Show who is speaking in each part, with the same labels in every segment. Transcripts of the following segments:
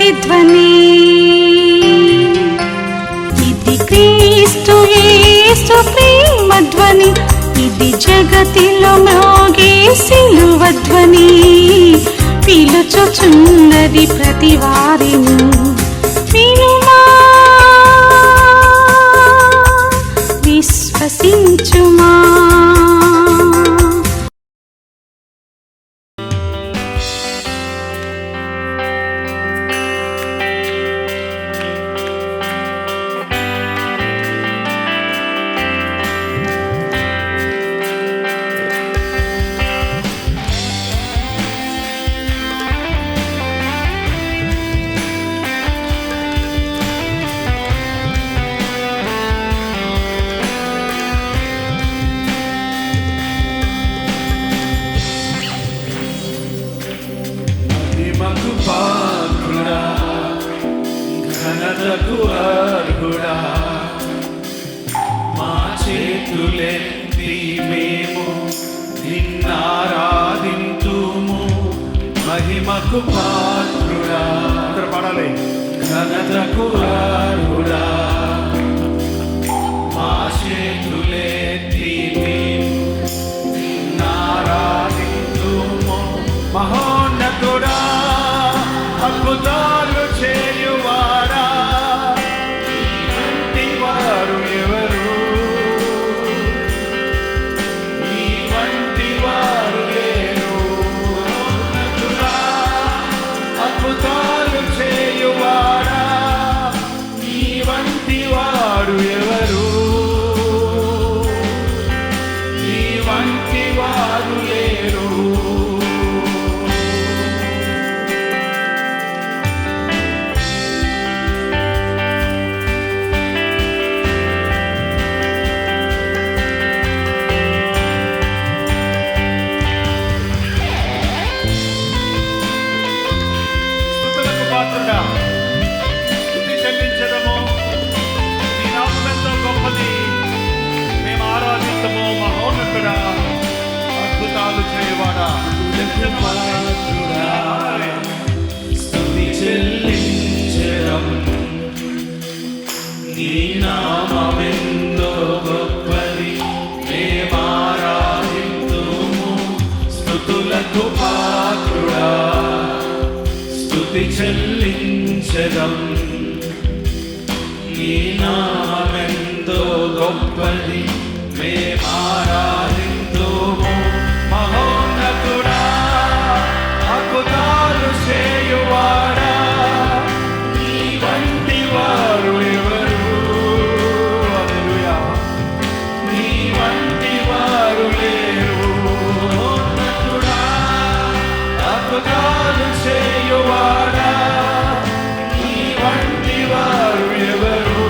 Speaker 1: ప్రతిధ్వని. ఇది క్రీస్తు యేసు ప్రేమ ధ్వని, ఇది జగతిలో మ్రోగే సిలువ ధ్వని. పిలుచుచున్నది ప్రతి వారిని, వినుమా విశ్వసించుమా.
Speaker 2: ఘనతకు అర్హుడా, మా చేతులెత్తి మేము నిన్నారాధింతుము. మహిమకు పాత్రుడా, అందరూ పాడాలి. ఘనతకు అర్హుడా, మా చేతులెత్తి మేము నిన్నారాధింతుము. మహోన్నతుడా, అద్భుతాలు చేయువాడా, నీ వారు ఎవరు? నీ వంటి వారు లేరు. అద్భుతాలు చేయువాడా, నీ వంటి వారు ఎవరు? నీ వంటి వారు లేరు. స్తుతి చెల్లించడము, నీ నామమెంతో గొప్పది, మేము ఆరాధిస్తాము. మహోన్నతుడా, అద్భుతాలు చేయవాడా, స్తుతి చెల్లించడం, నీ నామమెంతో గొప్పది, మేము ఆరాధిస్తాము. స్తుతులకు పాత్రుడా, స్తుతి చెల్లించడం, నీ నామమెంతో గొప్పది, మేమారాధింతుము. మహోన్నతుడా, అద్భుతాలు చేయువాడా, నీ వంటి వారు ఎవరు? హల్లెలూయా. నీ వంటి వారు లేరు. మహోన్నతుడా, అద్భుతాలు చేయువాడా, నీ వంటి వారు ఎవరు?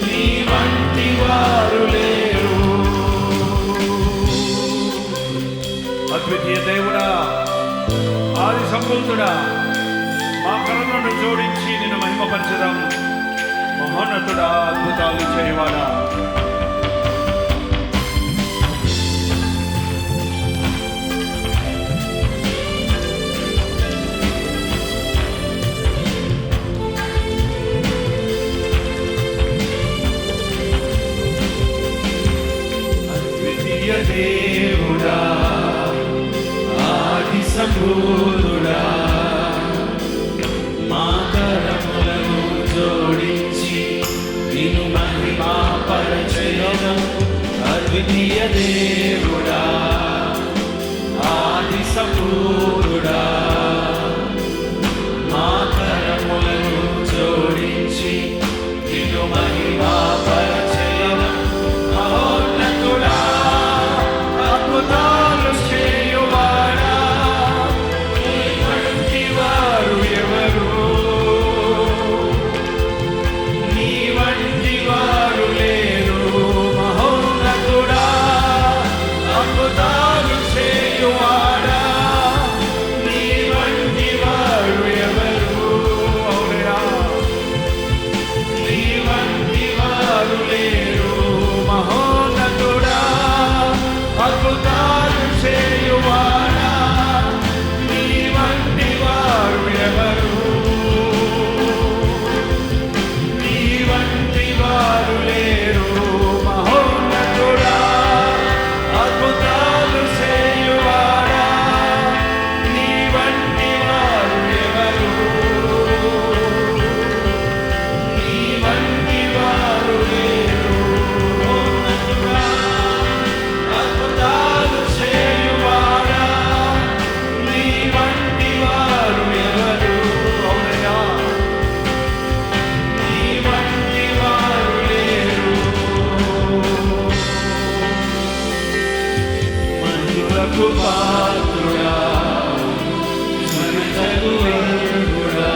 Speaker 2: నీ వంటి వారు లేరు. అద్వితీయ దేవుడా, ఆది సంభూతుడా, మా కరుణను జోడించి నిన్ను మహిమపరచడం. మహోన్నతుడా, అద్భుతాలు చేయవాడా, దేవుడా, ఆది సంభూతుడా, మా కరములను జోడించి నిన్ను మహిమపరచెదము. అద్వితీయ దేవుడా, ఆది సంభూతుడా, మా కరములను జోడించి నిన్ను మహిమపరచెదము. మహోన్నతుడా, అద్భుతాలు చేయువాడా, నీ వంటి వారు ఎవరు? నీ వంటి వారు లేరు. మహోన్నతుడా, పాత్రుడా, స్మరించకు అర్హుడా.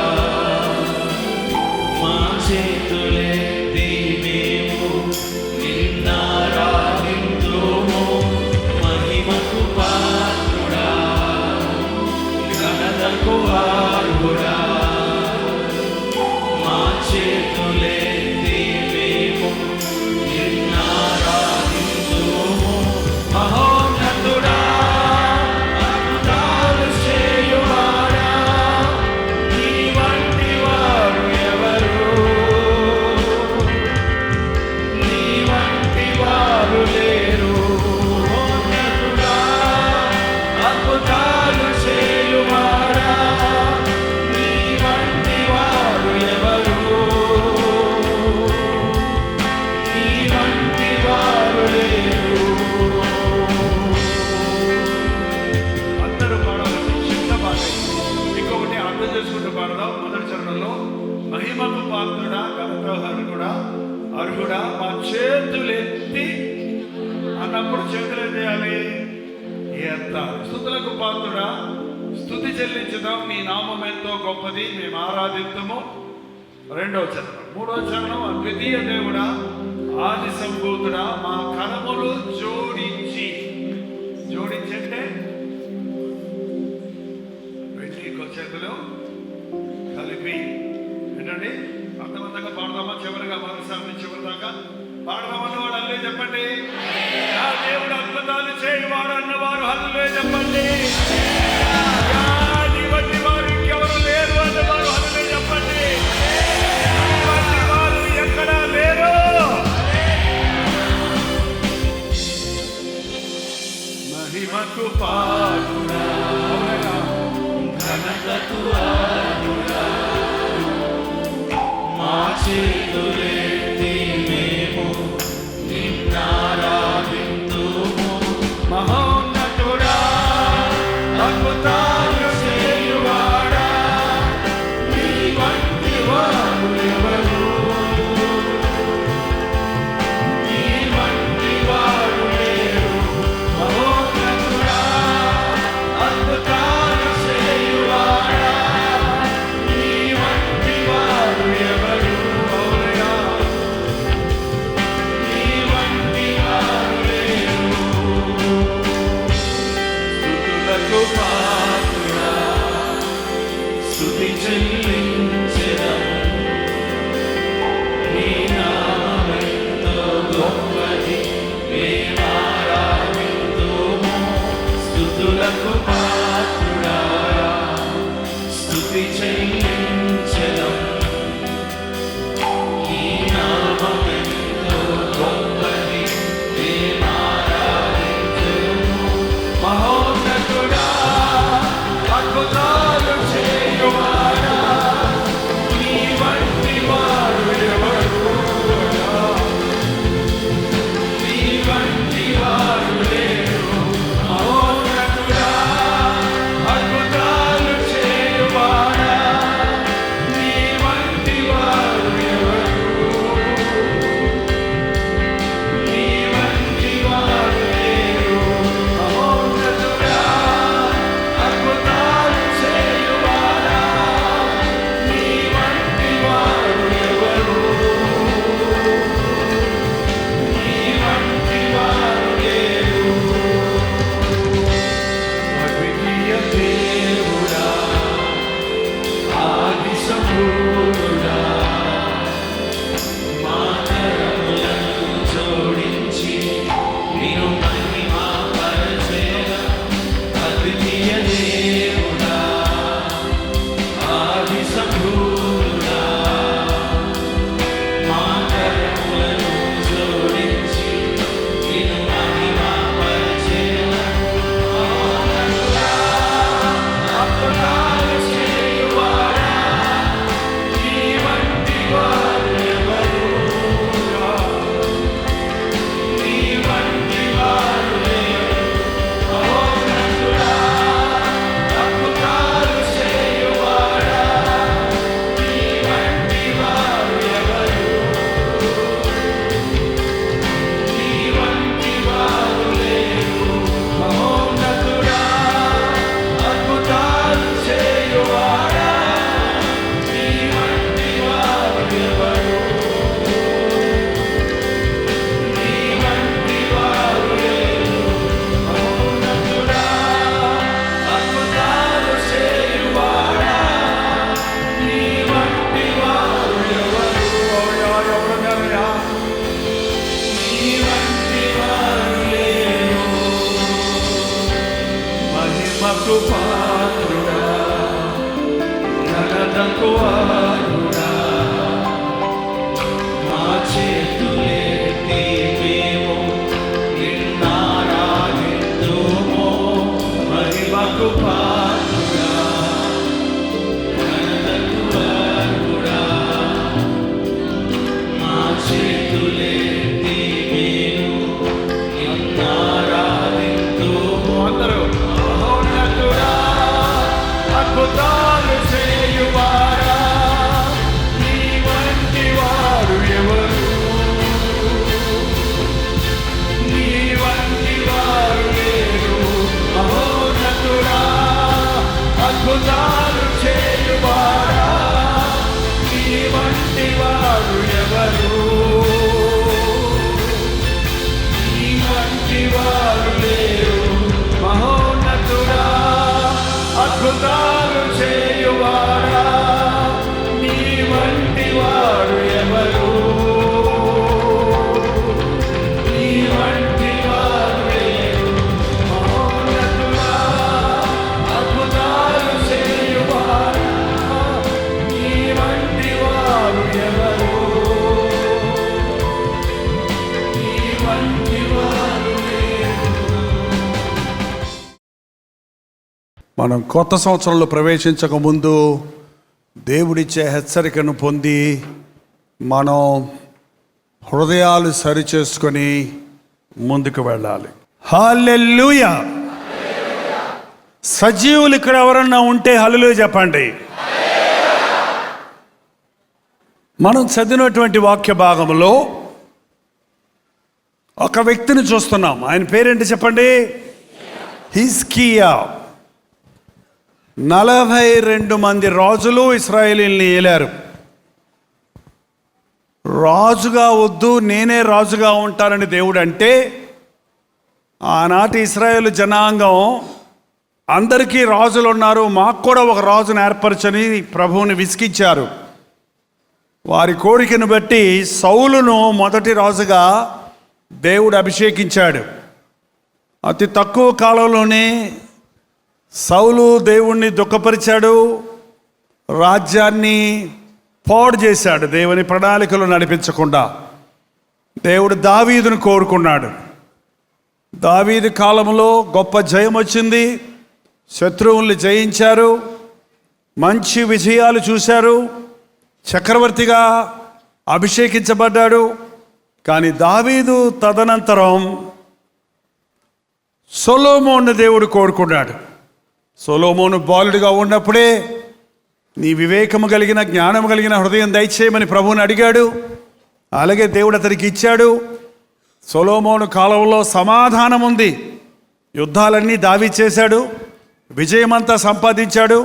Speaker 2: మా చేతులెత్తి మేము నిన్నారాధింతుము. మహిమకు పాత్రుడా, ఘనతకు అర్హుడా. మా చేతులెత్తి మేము నిన్నారాధింతుము. మహోన్నతుడా, అద్భుతాలు చేయువాడా, నీ వంటి వారు ఎవరు? నీ వంటి వారు లేరు. మహోన్నతుడా, అద్భుతాలు చేయువాడా, నీ వంటి వారు ఎవరు? నీ వంటి వారు లేరు. అందరూ పాడాలని చిన్న పాట. ఇంకొకటి అర్థం చేసుకుంటూ పాడదాం. మొదటి చరణంలో మహిమకు పాత్రుడా, ఘనతహరుడా, అర్హుడా. మా చేతులెత్తి అన్నప్పుడు చేతులు ఏం చేయాలి? ఎత్తాలి. స్తుతులకు పాత్రుడా, స్తుతి చెల్లించుదాం. నీ నామం ఎంతో గొప్పది, మేము ఆరాధిద్దాము. రెండవ చరణం. మూడవ చరణం అద్వితీయ దేవుడా, ఆది సంభూతుడా, మా కరములు జోడించి. జోడించి అంటే వెండి చేతులు కలిపి. ఏంటండి? అర్థవంతంగా పాడదామా? చివరిగా మరోసారి నుంచి చివరి దాకా పాడదామన్న వాడు అల్లే చెప్పండి. ఆ దేవుడు అద్భుతాలు చేయవాడు అన్నవారు హల్లే చెప్పండి. నీ వంటి వారు ఇంకెవరు లేరు అన్నవారు హల్లే చెప్పండి. నీ వంటి వారు ఎక్కడా లేరు. మహిమకు పాత్రుడా, ఘనతకు అర్హుడా. మా చేతులెత్తి మేము నిన్నారాధింతుము. మహోన్నతుడా, అద్భుతాలు చేయువాడా, నీ వంటి వారు ఎవరు? నీ వంటి వారు లేరు. మహోన్నతుడా, అద్భుతాలు చేయువాడా, నీ వంటి వారు ఎవరు? అవునయ్యా, నీ వంటి వారు లేరు. స్తుతులకు పాత్రుడా, స్తుతి చెల్లించెదం. నీ నామమెంతో గొప్పది, మేమారాధింతుము. స్తుతులకు పాత్రుడా, స్తుతి చెల్లించెదం. నీ నామమెంతో గొప్పది, మేమారాధింతుము. మహోన్నతుడా, అద్భుతాలు చేయువాడా, నీ వంటి వారు ఎవరు? నీ వంటి వారు లేరు. మహోన్నతుడా, అద్భుతాలు చేయువాడా, మహిమకు పాత్రుడా, ఘనతకు అర్హుడా. మా చేతులెత్తి మేము నిన్నారాధింతుము. మహిమకు పాత్రుడా, ఘనతకు అర్హుడా. మా చేతులెత్తి మేము నిన్నారాధింతుము. అందరూ మహోన్నతుడా, అద్భుతాలు చేయువారా, నీ వంటి వారు ఎవరు? నీ వంటి వారు లేరు. మహోన్నతుడా, అద్భుతాలు చేయువారా, నీ వంటి వారు ఎవరు? నీ వంటి వారు లేరు. మహోన్నతుడా, అద్భుతాలు చేయువారా, నీ వంటి వారు ఎవరు? నీ వంటి వారు లేరు. మహోన్నతుడా, అద్భుతాలు చేయువారా, నీ వంటి వారు ఎవరు? నీ వంటి వారు లేరు. మనం కొత్త సంవత్సరంలో ప్రవేశించక ముందు దేవుడిచ్చే హెచ్చరికను పొంది మనం హృదయాలు సరిచేసుకొని ముందుకు వెళ్ళాలి. హల్లెలూయా. సజీవులు ఇక్కడ ఎవరన్నా ఉంటే హల్లెలూయా చెప్పండి. మనం చదివినటువంటి వాక్య భాగంలో ఒక వ్యక్తిని చూస్తున్నాం. ఆయన పేరేంటి చెప్పండి? హిజ్కియా. 42 మంది రాజులు ఇశ్రాయేలీయుల్ని ఏలారు. రాజుగా వద్దు, నేనే రాజుగా ఉంటానని దేవుడు అంటే, ఆనాటి ఇశ్రాయేలు జనాంగం అందరికీ రాజులు ఉన్నారు, మాకు కూడా ఒక రాజును ఏర్పరచని ప్రభువుని విసిగించారు. వారి కోరికను బట్టి సౌలును మొదటి రాజుగా దేవుడు అభిషేకించాడు. అతి తక్కువ కాలంలోనే సౌలు దేవుణ్ణి దుఃఖపరిచాడు, రాజ్యాన్ని పాడు చేశాడు. దేవుని ప్రణాళికలు నడిపించకుండా దేవుడు దావీదును కోరుకున్నాడు. దావీదు కాలంలో గొప్ప జయం వచ్చింది, శత్రువుల్ని జయించారు, మంచి విజయాలు చూశారు, చక్రవర్తిగా అభిషేకించబడ్డాడు. కానీ దావీదు తదనంతరం సొలొమోను దేవుడు కోరుకున్నాడు. సొలొమోను బాలుడిగా ఉన్నప్పుడే నీ వివేకము కలిగిన, జ్ఞానము కలిగిన హృదయం దయచేయమని ప్రభువుని అడిగాడు. అలాగే దేవుడు అతనికి ఇచ్చాడు. సొలొమోను కాలంలో సమాధానం ఉంది, యుద్ధాలన్నీ దావీదు చేశాడు, విజయమంతా సంపాదించాడు,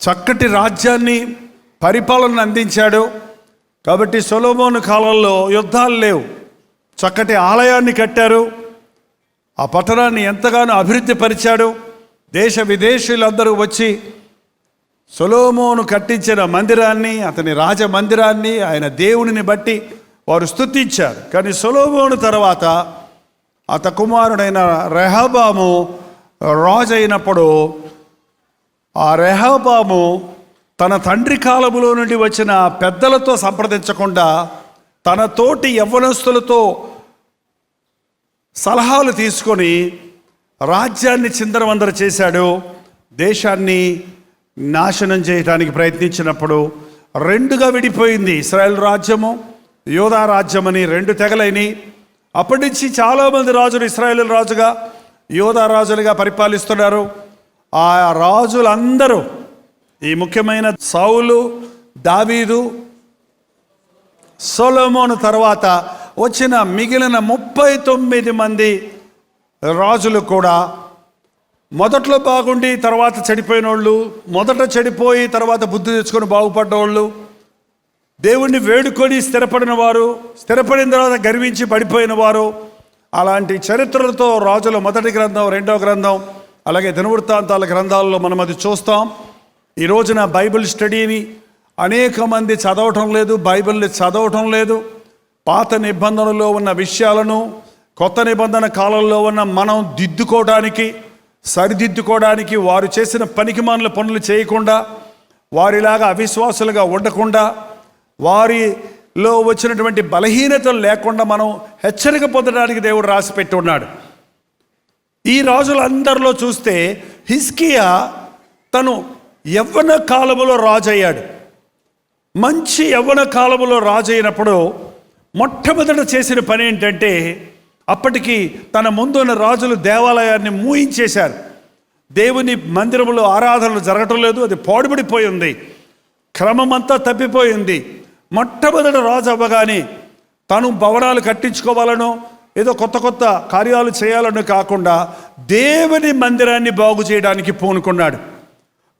Speaker 2: చక్కటి రాజ్యాన్ని పరిపాలన అందించాడు. కాబట్టి సొలొమోను కాలంలో యుద్ధాలు లేవు, చక్కటి ఆలయాన్ని కట్టారు, ఆ పట్టణాన్ని ఎంతగానో అభివృద్ధి పరిచాడు. దేశ విదేశీయులందరూ వచ్చి సొలొమోను కట్టించిన మందిరాన్ని, అతని రాజమందిరాన్ని, ఆయన దేవునిని బట్టి వారు స్తుతించారు. కానీ సొలొమోను తర్వాత అత కుమారుడైన రెహబాము రాజు అయినప్పుడు, ఆ రెహబాము తన తండ్రి కాలములో నుండి వచ్చిన పెద్దలతో సంప్రదించకుండా తన తోటి యవ్వనస్తులతో సలహాలు తీసుకొని రాజ్యాన్ని చిందరవందర చేశాడు. దేశాన్ని నాశనం చేయడానికి ప్రయత్నించినప్పుడు రెండుగా విడిపోయింది ఇశ్రాయేల్ రాజ్యము, యోధా రాజ్యం అని 2 తెగలైనవి. అప్పటి నుంచి చాలామంది రాజులు ఇశ్రాయేల్ రాజుగా, యోధా రాజులుగా పరిపాలిస్తున్నారు. ఆ రాజులందరూ, ఈ ముఖ్యమైన సౌలు, దావీదు, సొలొమోను తర్వాత వచ్చిన మిగిలిన 39 మంది రాజులు కూడా మొదట్లో బాగుండి తర్వాత చెడిపోయిన వాళ్ళు, మొదట చెడిపోయి తర్వాత బుద్ధి తెచ్చుకొని బాగుపడ్డవాళ్ళు, దేవుణ్ణి వేడుకొని స్థిరపడిన వారు, స్థిరపడిన తర్వాత గర్వించి పడిపోయిన వారు, అలాంటి చరిత్రలతో రాజుల మొదటి గ్రంథం, 2వ గ్రంథం, అలాగే దినవృత్తాంతాల గ్రంథాల్లో మనం అది చూస్తాం. ఈ రోజున బైబిల్ స్టడీని అనేక మంది చదవటం లేదు, బైబిల్ని చదవటం లేదు. పాత నిబంధనలో ఉన్న విషయాలను కొత్త నిబంధన కాలంలో ఉన్న మనం దిద్దుకోవడానికి,
Speaker 3: సరిదిద్దుకోవడానికి, వారు చేసిన పనికిమాలిన పనులు చేయకుండా, వారిలాగా అవిశ్వాసులుగా ఉండకుండా, వారిలో వచ్చినటువంటి బలహీనతలు లేకుండా మనం హెచ్చరిక పొందడానికి దేవుడు రాసిపెట్టి ఉన్నాడు. ఈ రాజులందరిలో చూస్తే హిజ్కియా తను యవ్వన కాలములో రాజు అయ్యాడు. మంచి యవ్వన కాలములో రాజు అయినప్పుడు మొట్టమొదట చేసిన పని ఏంటంటే, అప్పటికి తన ముందున్న రాజులు దేవాలయాన్ని మూయించేశారు. దేవుని మందిరంలో ఆరాధనలు జరగటం లేదు, అది పాడుబడిపోయి ఉంది, క్రమమంతా తప్పిపోయింది. మొట్టమొదటి రాజు అవ్వగానే తను భవనాలు కట్టించుకోవాలనో ఏదో కొత్త కొత్త కార్యాలు చేయాలని కాకుండా దేవుని మందిరాన్ని బాగు చేయడానికి పూనుకున్నాడు.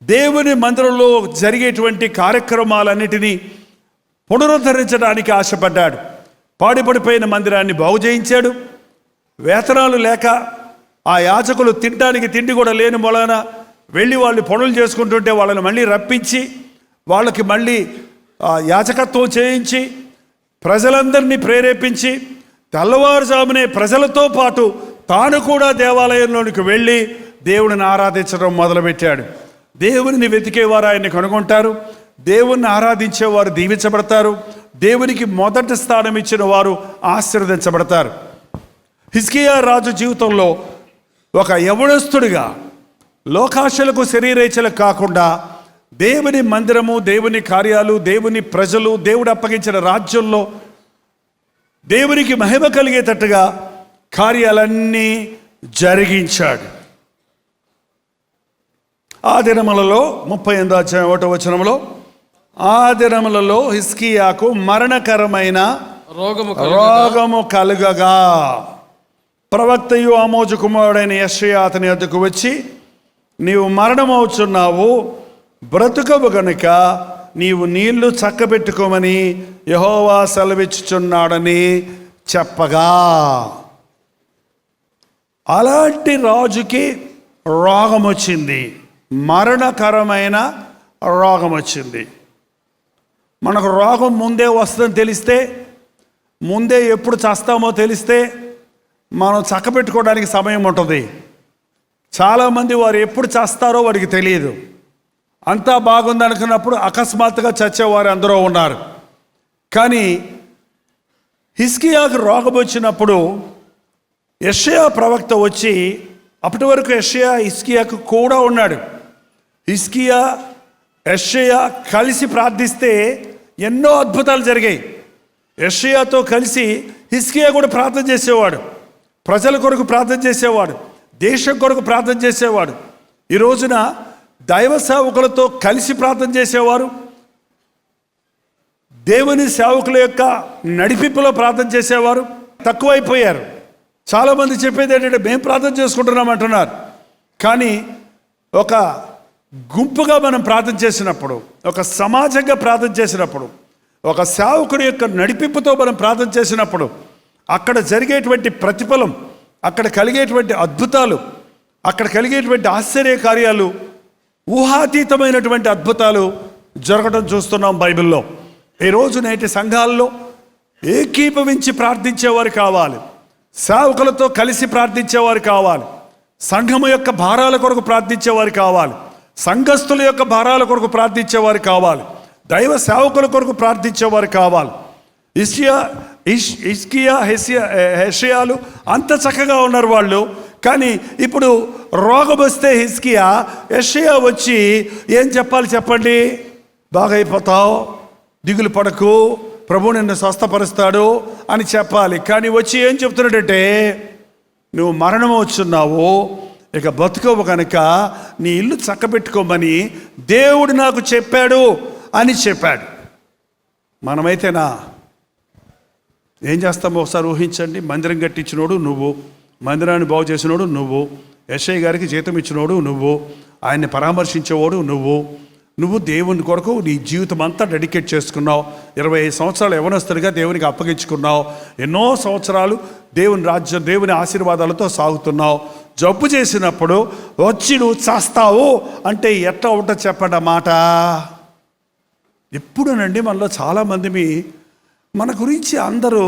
Speaker 3: దేవుని మందిరంలో జరిగేటువంటి కార్యక్రమాలన్నిటినీ పునరుద్ధరించడానికి ఆశపడ్డాడు. పాడుపడిపోయిన మందిరాన్ని బాగు చేయించాడు. వేతనాలు లేక ఆ యాజకులు తినడానికి తిండి కూడా లేని మూలాన వెళ్ళి వాళ్ళు పనులు చేసుకుంటుంటే వాళ్ళని మళ్ళీ రప్పించి వాళ్ళకి మళ్ళీ యాజకత్వం చేయించి ప్రజలందరినీ ప్రేరేపించి తెల్లవారుజామునే ప్రజలతో పాటు తాను కూడా దేవాలయంలోనికి వెళ్ళి దేవుడిని ఆరాధించడం మొదలుపెట్టాడు. దేవుని వెతికేవారు ఆయన్ని కనుగొంటారు. దేవుణ్ణి ఆరాధించేవారు దీవించబడతారు. దేవునికి మొదటి స్థానం ఇచ్చిన వారు ఆశీర్వదించబడతారు. హిజ్కియా రాజు జీవితంలో ఒక యవనస్తుడిగా లోకాశలకు శరీరేచ్ఛలకు కాకుండా దేవుని మందిరము, దేవుని కార్యాలు, దేవుని ప్రజలు, దేవుడు అప్పగించిన రాజ్యంలో దేవునికి మహిమ కలిగేటట్టుగా కార్యాలన్నీ జరిగించాడు. ఆ దినములలో 38వ ఆ దినములలో హిజ్కియాకు మరణకరమైన రోగము కలుగగా ప్రవక్తయు ఆమోజు కుమారుడైన యెషయా అతని వద్దకు వచ్చి, నీవు మరణమవుచున్నావు, బ్రతుకవు గనుక నీవు నీళ్లు చక్కబెట్టుకోమని యెహోవా సెలవిచ్చుచున్నాడని చెప్పగా, అలాంటి రాజుకి రోగం వచ్చింది, మరణకరమైన రోగం వచ్చింది. మనకు రోగం ముందే వస్తుందని తెలిస్తే, ముందే ఎప్పుడు చేస్తామో తెలిస్తే మనం చక్కబెట్టుకోవడానికి సమయం ఉంటుంది. చాలామంది వారు ఎప్పుడు చేస్తారో వారికి తెలియదు. అంతా బాగుంది అనుకున్నప్పుడు అకస్మాత్తుగా చచ్చేవారు అందరూ ఉన్నారు. కానీ హిజ్కియాకు రోగం వచ్చినప్పుడు యెషయా ప్రవక్త వచ్చి, అప్పటి వరకు యెషయా హిజ్కియాకు కూడా ఉన్నాడు. హిజ్కియా యెషయా కలిసి ప్రార్థిస్తే ఎన్నో అద్భుతాలు జరిగాయి. యెషయాతో కలిసి హిజ్కియా కూడా ప్రార్థన చేసేవాడు, ప్రజల కొరకు ప్రార్థన చేసేవాడు, దేశం కొరకు ప్రార్థన చేసేవాడు. ఈ రోజున దైవ సేవకులతో కలిసి ప్రార్థన చేసేవారు, దేవుని సేవకుల యొక్క నడిపింపులో ప్రార్థన చేసేవారు తక్కువైపోయారు. చాలామంది చెప్పేది ఏంటంటే మేము ప్రార్థన చేసుకుంటున్నాం అంటున్నారు. కానీ ఒక గుంపుగా మనం ప్రార్థన చేసినప్పుడు, ఒక సమాజంగా ప్రార్థన చేసినప్పుడు, ఒక సేవకుడి యొక్క నడిపింపుతో మనం ప్రార్థన చేసినప్పుడు అక్కడ జరిగేటువంటి ప్రతిఫలం, అక్కడ కలిగేటువంటి అద్భుతాలు, అక్కడ కలిగేటువంటి ఆశ్చర్య కార్యాలు, ఊహాతీతమైనటువంటి అద్భుతాలు జరగడం చూస్తున్నాం బైబిల్లో. ఈరోజు నేటి సంఘాల్లో ఏకీభవించి ప్రార్థించేవారు కావాలి, సేవకులతో కలిసి ప్రార్థించేవారు కావాలి, సంఘము యొక్క భారాల కొరకు ప్రార్థించేవారు కావాలి, సంఘస్థుల యొక్క భారాల కొరకు ప్రార్థించేవారు కావాలి, దైవ సేవకుల కొరకు ప్రార్థించేవారు కావాలి. యెషయాలు అంత చక్కగా ఉన్నారు వాళ్ళు. కానీ ఇప్పుడు రోగం వస్తే యెషయా వచ్చి ఏం చెప్పాలి చెప్పండి? బాగైపోతావు, దిగులు పడకు, ప్రభు నిన్ను స్వస్థపరుస్తాడు అని చెప్పాలి. కానీ వచ్చి ఏం చెప్తున్నాడంటే, నువ్వు మరణం వచ్చున్నావు, ఇక బతుకోవు కనుక నీ ఇల్లు చక్కబెట్టుకోమని దేవుడు నాకు చెప్పాడు అని చెప్పాడు. మనమైతేనా ఏం చేస్తామో ఒకసారి ఊహించండి. మందిరం కట్టించినోడు నువ్వు, మందిరాన్ని బాగు చేసినోడు నువ్వు, యెషయా గారికి జీతం ఇచ్చినోడు నువ్వు, ఆయన్ని పరామర్శించేవాడు నువ్వు దేవుని కొరకు నీ జీవితం అంతా డెడికేట్ చేసుకున్నావు. 25 సంవత్సరాలు యవనస్తుడిగా దేవునికి అప్పగించుకున్నావు. ఎన్నో సంవత్సరాలు దేవుని రాజ్యం, దేవుని ఆశీర్వాదాలతో సాగుతున్నావు. జబ్బు చేసినప్పుడు వచ్చి నువ్వు చేస్తావు అంటే ఎట్లా ఉంటుంది చెప్పండి మాట. ఎప్పుడునండి మనలో చాలామంది మన గురించి అందరూ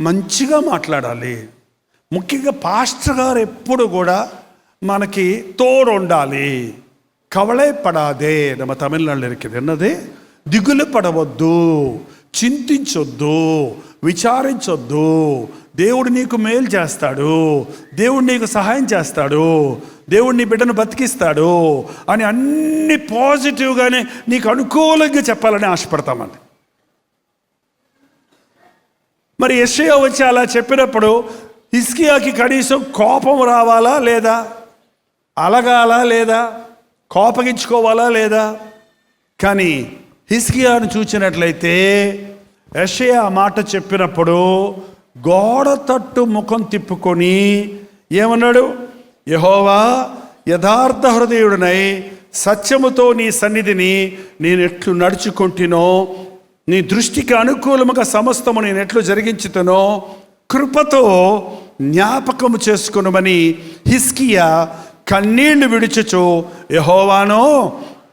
Speaker 3: మంచిగా మాట్లాడాలి. ముఖ్యంగా పాస్టర్ గారు ఎప్పుడు కూడా మనకి తోడు ఉండాలి. కవళైపడాదే நம்ம தமிழ்நாட்டில் இருக்குது என்னது, దిగులు పడవద్దు, చింతించొద్దు, విచారించొద్దు. దేవుడు నీకు మేలు చేస్తాడు, దేవుడు నీకు సహాయం చేస్తాడు, దేవుడు నీ బిడ్డను బతికిస్తాడు అని అన్ని పాజిటివ్గానే నీకు అనుకూలంగా చెప్పాలని ఆశపడతామండి. మరి యెషయా వచ్చి అలా చెప్పినప్పుడు హిజ్కియాకి కనీసం కోపం రావాలా లేదా, అలగాలా లేదా, కోపగించుకోవాలా లేదా? కానీ హిజ్కియాను చూసినట్లయితే యెషయా ఆ మాట చెప్పినప్పుడు గోడ తట్టు ముఖం తిప్పుకొని ఏమన్నాడు, యెహోవా యథార్థ హృదయుడనై సత్యముతో నీ సన్నిధిని నేను ఎట్లు నడుచుకుంటునో, నీ దృష్టికి అనుకూలముగా సమస్తము నేను ఎట్లు జరిగించుతానో కృపతో జ్ఞాపకము చేసుకునమని హిజ్కియా కన్నీళ్లు విడుచుచు యెహోవాను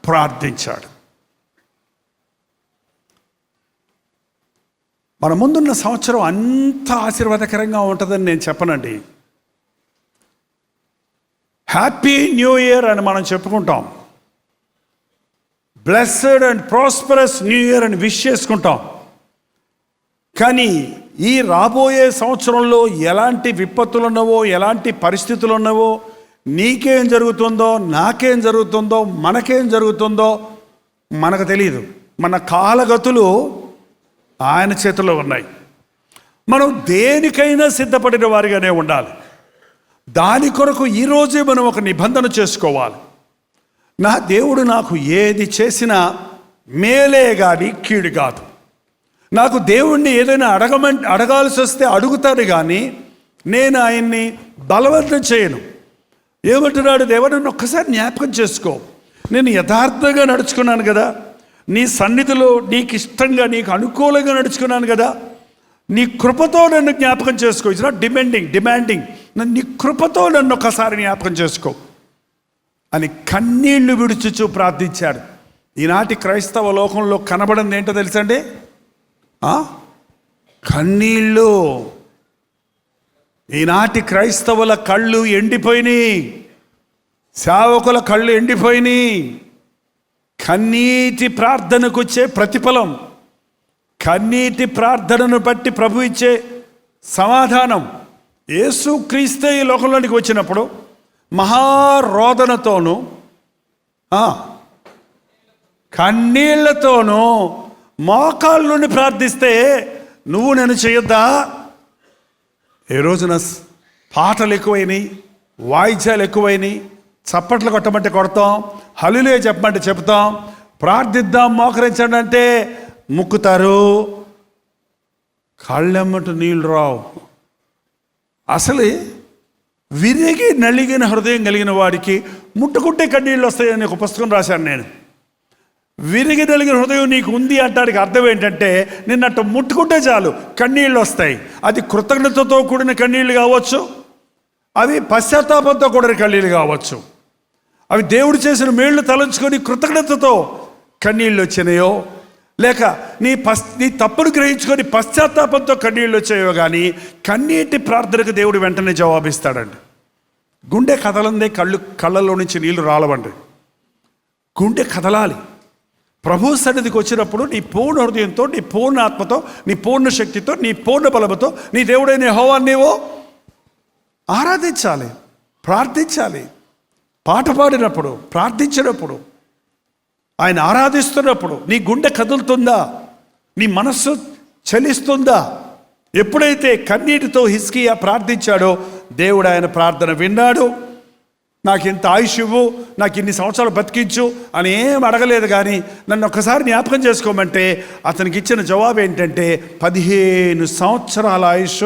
Speaker 3: ప్రార్థించాడు. మన ముందున్న సంవత్సరం అంత ఆశీర్వాదకరంగా ఉంటుందని నేను చెప్పనండి. హ్యాపీ న్యూ ఇయర్ అని మనం చెప్పుకుంటాం, blessed and prosperous new year అని విష్ చేసుకుంటాం. కానీ ఈ రాబోయే సంవత్సరంలో ఎలాంటి విపత్తులు ఉన్నవో, ఎలాంటి పరిస్థితులు ఉన్నవో, నీకేం జరుగుతుందో, నాకేం జరుగుతుందో, మనకేం జరుగుతుందో మనకు తెలియదు. మన కాలగతులు ఆయన చేతుల్లో ఉన్నాయి. మనం దేనికైనా సిద్ధపడిన వారిగానే ఉండాలి. దాని కొరకు ఈరోజే మనం ఒక నిబంధన చేసుకోవాలి. నా దేవుడు నాకు ఏది చేసినా మేలే కానీ కీడు కాదు. నాకు దేవుణ్ణి ఏదైనా అడగాల్సి వస్తే అడుగుతాను, కానీ నేను ఆయన్ని బలవంతం చేయను. ఏమంటున్నాడు దేవుడు, నన్ను ఒక్కసారి జ్ఞాపకం చేసుకో, నేను యథార్థంగా నడుచుకున్నాను కదా, నీ సన్నిధిలో నీకు ఇష్టంగా నీకు అనుకూలంగా నడుచుకున్నాను కదా, నీ కృపతో నన్ను జ్ఞాపకం చేసుకో. ఇట్స్ నాట్ డిమాండింగ్, నీ కృపతో నన్ను ఒకసారి జ్ఞాపకం చేసుకో అని కన్నీళ్లు విడుచుచు ప్రార్థించాడు. ఈనాటి క్రైస్తవ లోకంలో కనబడింది ఏంటో తెలుసండి, కన్నీళ్ళు. ఈనాటి క్రైస్తవుల కళ్ళు ఎండిపోయినాయి, సేవకుల కళ్ళు ఎండిపోయినాయి. కన్నీటి ప్రార్థనకు వచ్చే ప్రతిఫలం, కన్నీటి ప్రార్థనను బట్టి ప్రభు ఇచ్చే సమాధానం. యేసు క్రీస్తు ఈ లోకంలోనికి వచ్చినప్పుడు మహారోదనతోనూ కన్నీళ్లతోనూ మోకాళ్ళ నుండి ప్రార్థిస్తే నువ్వు నేను చేయొద్దా? ఏ రోజున పాటలు ఎక్కువైనాయి, వాయిద్యాలు ఎక్కువైనాయి, చప్పట్లు కొట్టమంటే కొడతాం, హల్లెలూయా చెప్పమంటే చెప్తాం, ప్రార్థిద్దాం మోకరించండి అంటే ముక్కుతారు, కళ్ళెమ్మట నీళ్ళు రావు. అసలు విరిగి నలిగిన హృదయం కలిగిన వాడికి ముట్టుకుంటే కన్నీళ్ళు వస్తాయని ఒక పుస్తకం రాశాను నేను. విరిగి నలిగిన హృదయం నీకు ఉంది అంటానికి అర్థం ఏంటంటే, నిన్నట్టు ముట్టుకుంటే చాలు కన్నీళ్ళు వస్తాయి. అది కృతజ్ఞతతో కూడిన కన్నీళ్ళు కావచ్చు, అవి పశ్చాత్తాపంతో కూడిన కన్నీళ్ళు కావచ్చు, అవి దేవుడు చేసిన మేళ్ళు తలంచుకొని కృతజ్ఞతతో కన్నీళ్ళు వచ్చినాయో, లేక నీ తప్పును గ్రహించుకొని పశ్చాత్తాపంతో కన్నీళ్ళు వచ్చాయో, కానీ కన్నీటి ప్రార్థనకు దేవుడు వెంటనే జవాబిస్తాడండి. గుండె కదలందే కళ్ళల్లో నుంచి నీళ్లు రాలవండి. గుండె కదలాలి. ప్రభు సన్నిధికి వచ్చినప్పుడు నీ పూర్ణ హృదయంతో, నీ పూర్ణ ఆత్మతో, నీ పూర్ణ శక్తితో, నీ పూర్ణ బలముతో నీ దేవుడైన యెహోవాను నీవు ఆరాధించాలి, ప్రార్థించాలి. పాట పాడినప్పుడు, ప్రార్థించినప్పుడు, ఆయన ఆరాధిస్తున్నప్పుడు నీ గుండె కదులుతుందా, నీ మనస్సు చలిస్తుందా? ఎప్పుడైతే కన్నీటితో హిజ్కియా ప్రార్థించాడో దేవుడు ఆయన ప్రార్థన విన్నాడు. నాకు ఇంత ఆయుష్ ఇవ్వు, నాకు ఇన్ని సంవత్సరాలు బతికించు అని ఏం అడగలేదు, కానీ నన్ను ఒక్కసారి జ్ఞాపకం చేసుకోమంటే అతనికి ఇచ్చిన జవాబు ఏంటంటే 15 సంవత్సరాల ఆయుష్.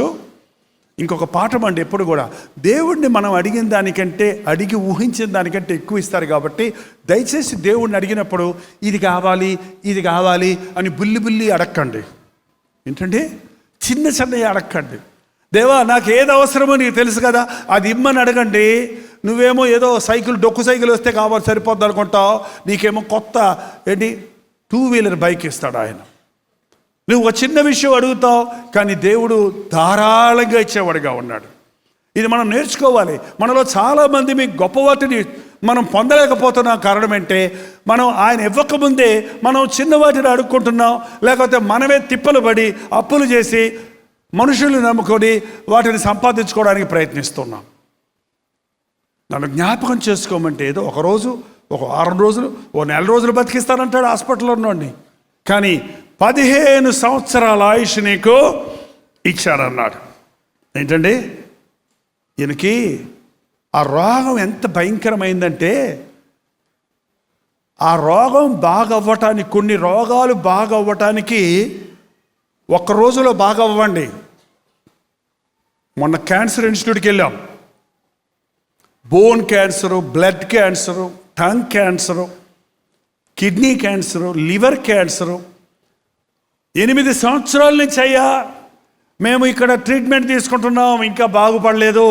Speaker 3: ఇంకొక పాఠం అండి, ఎప్పుడు కూడా దేవుడిని మనం అడిగిన దానికంటే, అడిగి ఊహించిన దానికంటే ఎక్కువ ఇస్తారు. కాబట్టి దయచేసి దేవుడిని అడిగినప్పుడు ఇది కావాలి, ఇది కావాలి అని బుల్లి అడక్కండి. ఏంటంటే చిన్నవి అడక్కండి. దేవా నాకు ఏది అవసరమో నీకు తెలుసు కదా, అది ఇమ్మని అడగండి. నువ్వేమో ఏదో డొక్కు సైకిల్ వస్తే కావాలి సరిపోద్ది అనుకుంటావు, నీకేమో కొత్త 2 వీలర్ బైక్ ఇస్తాడు ఆయన. నువ్వు ఒక చిన్న విషయం అడుగుతావు, కానీ దేవుడు ధారాళంగా ఇచ్చేవాడిగా ఉన్నాడు. ఇది మనం నేర్చుకోవాలి. మనలో చాలామంది మీ గొప్ప వాటిని మనం పొందలేకపోతున్నాం. కారణం ఏంటే మనం ఆయన ఇవ్వకముందే మనం చిన్న వాటిని అడుక్కుంటున్నాం, లేకపోతే మనమే తిప్పలు పడి అప్పులు చేసి మనుషుల్ని నమ్ముకొని వాటిని సంపాదించుకోవడానికి ప్రయత్నిస్తున్నాం. నన్ను జ్ఞాపకం చేసుకోమంటే ఏదో ఒకరోజు, ఒక 6 రోజులు, ఓ 4 రోజులు బతికిస్తానంటాడు హాస్పిటల్లో ఉన్నోడిని. కానీ 15 సంవత్సరాల ఆయుష్ నీకు ఇచ్చారన్నాడు. ఏంటండి, ఈయనకి ఆ రోగం ఎంత భయంకరమైందంటే, ఆ రోగం బాగవ్వటానికి, కొన్ని రోగాలు బాగవ్వటానికి ఒక్క రోజులో బాగవ్వండి. మొన్న క్యాన్సర్ ఇన్స్టిట్యూట్కి వెళ్ళాం. Bone cancer, blood cancer, tongue cancer, kidney cancer, liver cancer. 8 సంవత్సరాల నుంచి అయ్యా మేము ఇక్కడ ట్రీట్మెంట్ తీసుకుంటున్నాం, ఇంకా బాగుపడలేదు.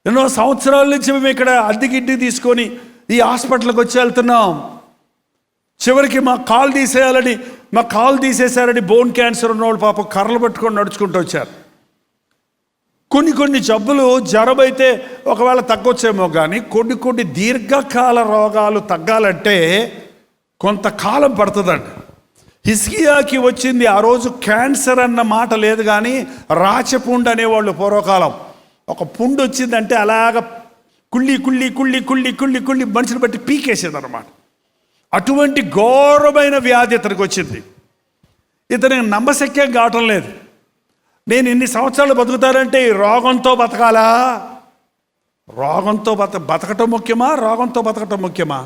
Speaker 3: ఎన్నో సంవత్సరాల నుంచి మేము ఇక్కడ అద్దెకి తీసుకొని ఈ హాస్పిటల్కి వచ్చి వెళ్తున్నాం. చివరికి మా కాలు తీసేశారని బోన్ క్యాన్సర్ ఉన్నవాళ్ళు పాపం కర్రలు పట్టుకొని నడుచుకుంటూ వచ్చారు. కొన్ని జబ్బులు జ్వరమైతే ఒకవేళ తగ్గొచ్చేమో, కానీ కొన్ని దీర్ఘకాల రోగాలు తగ్గాలంటే కొంతకాలం పడుతుందండి. హిజ్కియాకి వచ్చింది ఆ రోజు క్యాన్సర్ అన్న మాట లేదు, కానీ రాచపుండు అనేవాళ్ళు పూర్వకాలం. ఒక పుండు వచ్చిందంటే అలాగ కుళ్ళి కుళ్ళి కుళ్ళి కుళ్ళి కుళ్ళి కుళ్ళి మనిషిని బట్టి పీకేసేది అనమాట. అటువంటి ఘోరమైన వ్యాధి ఇతనికి వచ్చింది. ఇతనికి నమ్మశక్యం కావటం లేదు. నేను ఇన్ని సంవత్సరాలు బతుకుతానంటే ఈ రోగంతో బతకాలా? రోగంతో బతకటం ముఖ్యమా, రోగంతో బతకటం ముఖ్యమా?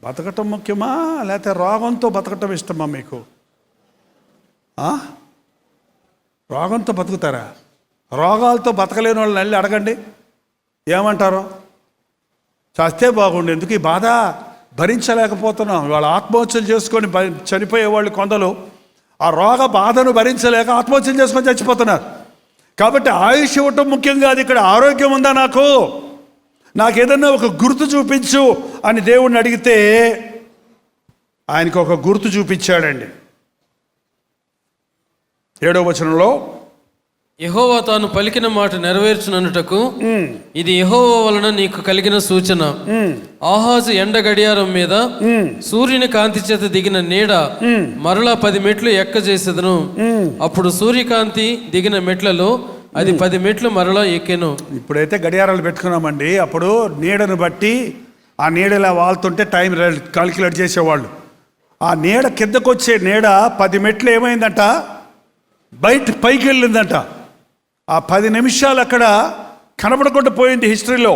Speaker 3: బతకటం ముఖ్యమా, లేకపోతే రోగంతో బతకటం ఇష్టమా మీకు? రోగంతో బతుకుతారా? రోగాలతో బతకలేని వాళ్ళని వెళ్ళి అడగండి, ఏమంటారు? చస్తే బాగుండు, ఎందుకు ఈ బాధ భరించలేకపోతున్నాం. వాళ్ళ ఆత్మహత్యలు చేసుకొని చనిపోయేవాళ్ళు కొందరు ఆ రోగ బాధను భరించలేక ఆత్మహత్యలు చేసుకొని చచ్చిపోతున్నారు. కాబట్టి ఆయుష్ ఇవ్వటం ముఖ్యం కాదు, ఇక్కడ ఆరోగ్యం ఉందా, నాకు ఏదన్నా ఒక గుర్తు చూపించు అని దేవుణ్ణి అడిగితే ఆయనకు ఒక గుర్తు చూపించాడండి. 7వ వచనంలో,
Speaker 4: యెహోవా తాను పలికిన మాట నెరవేర్చుననుటకు ఇది యెహోవా వలన నీకు కలిగిన సూచన. ఆహాజు ఎండ గడియారం మీద సూర్యుని కాంతి చేత దిగిన నీడ మరలా 10 మెట్లు ఎక్కజేసేదను. అప్పుడు సూర్యకాంతి దిగిన మెట్లలో అది 10 మెట్లు మరలా ఎక్కెను.
Speaker 3: ఇప్పుడైతే గడియారాలు పెట్టుకున్నామండి. అప్పుడు నీడను బట్టి ఆ నీడ ఇలా వాళ్తుంటే టైం కాలిక్యులేట్ చేసేవాళ్ళు. ఆ నీడ కిందకొచ్చే నీడ 10 మెట్లు ఏమైందంట, పైకి వెళ్ళిందంట. ఆ 10 నిమిషాలు అక్కడ కనబడకుండా పోయింది హిస్టరీలో.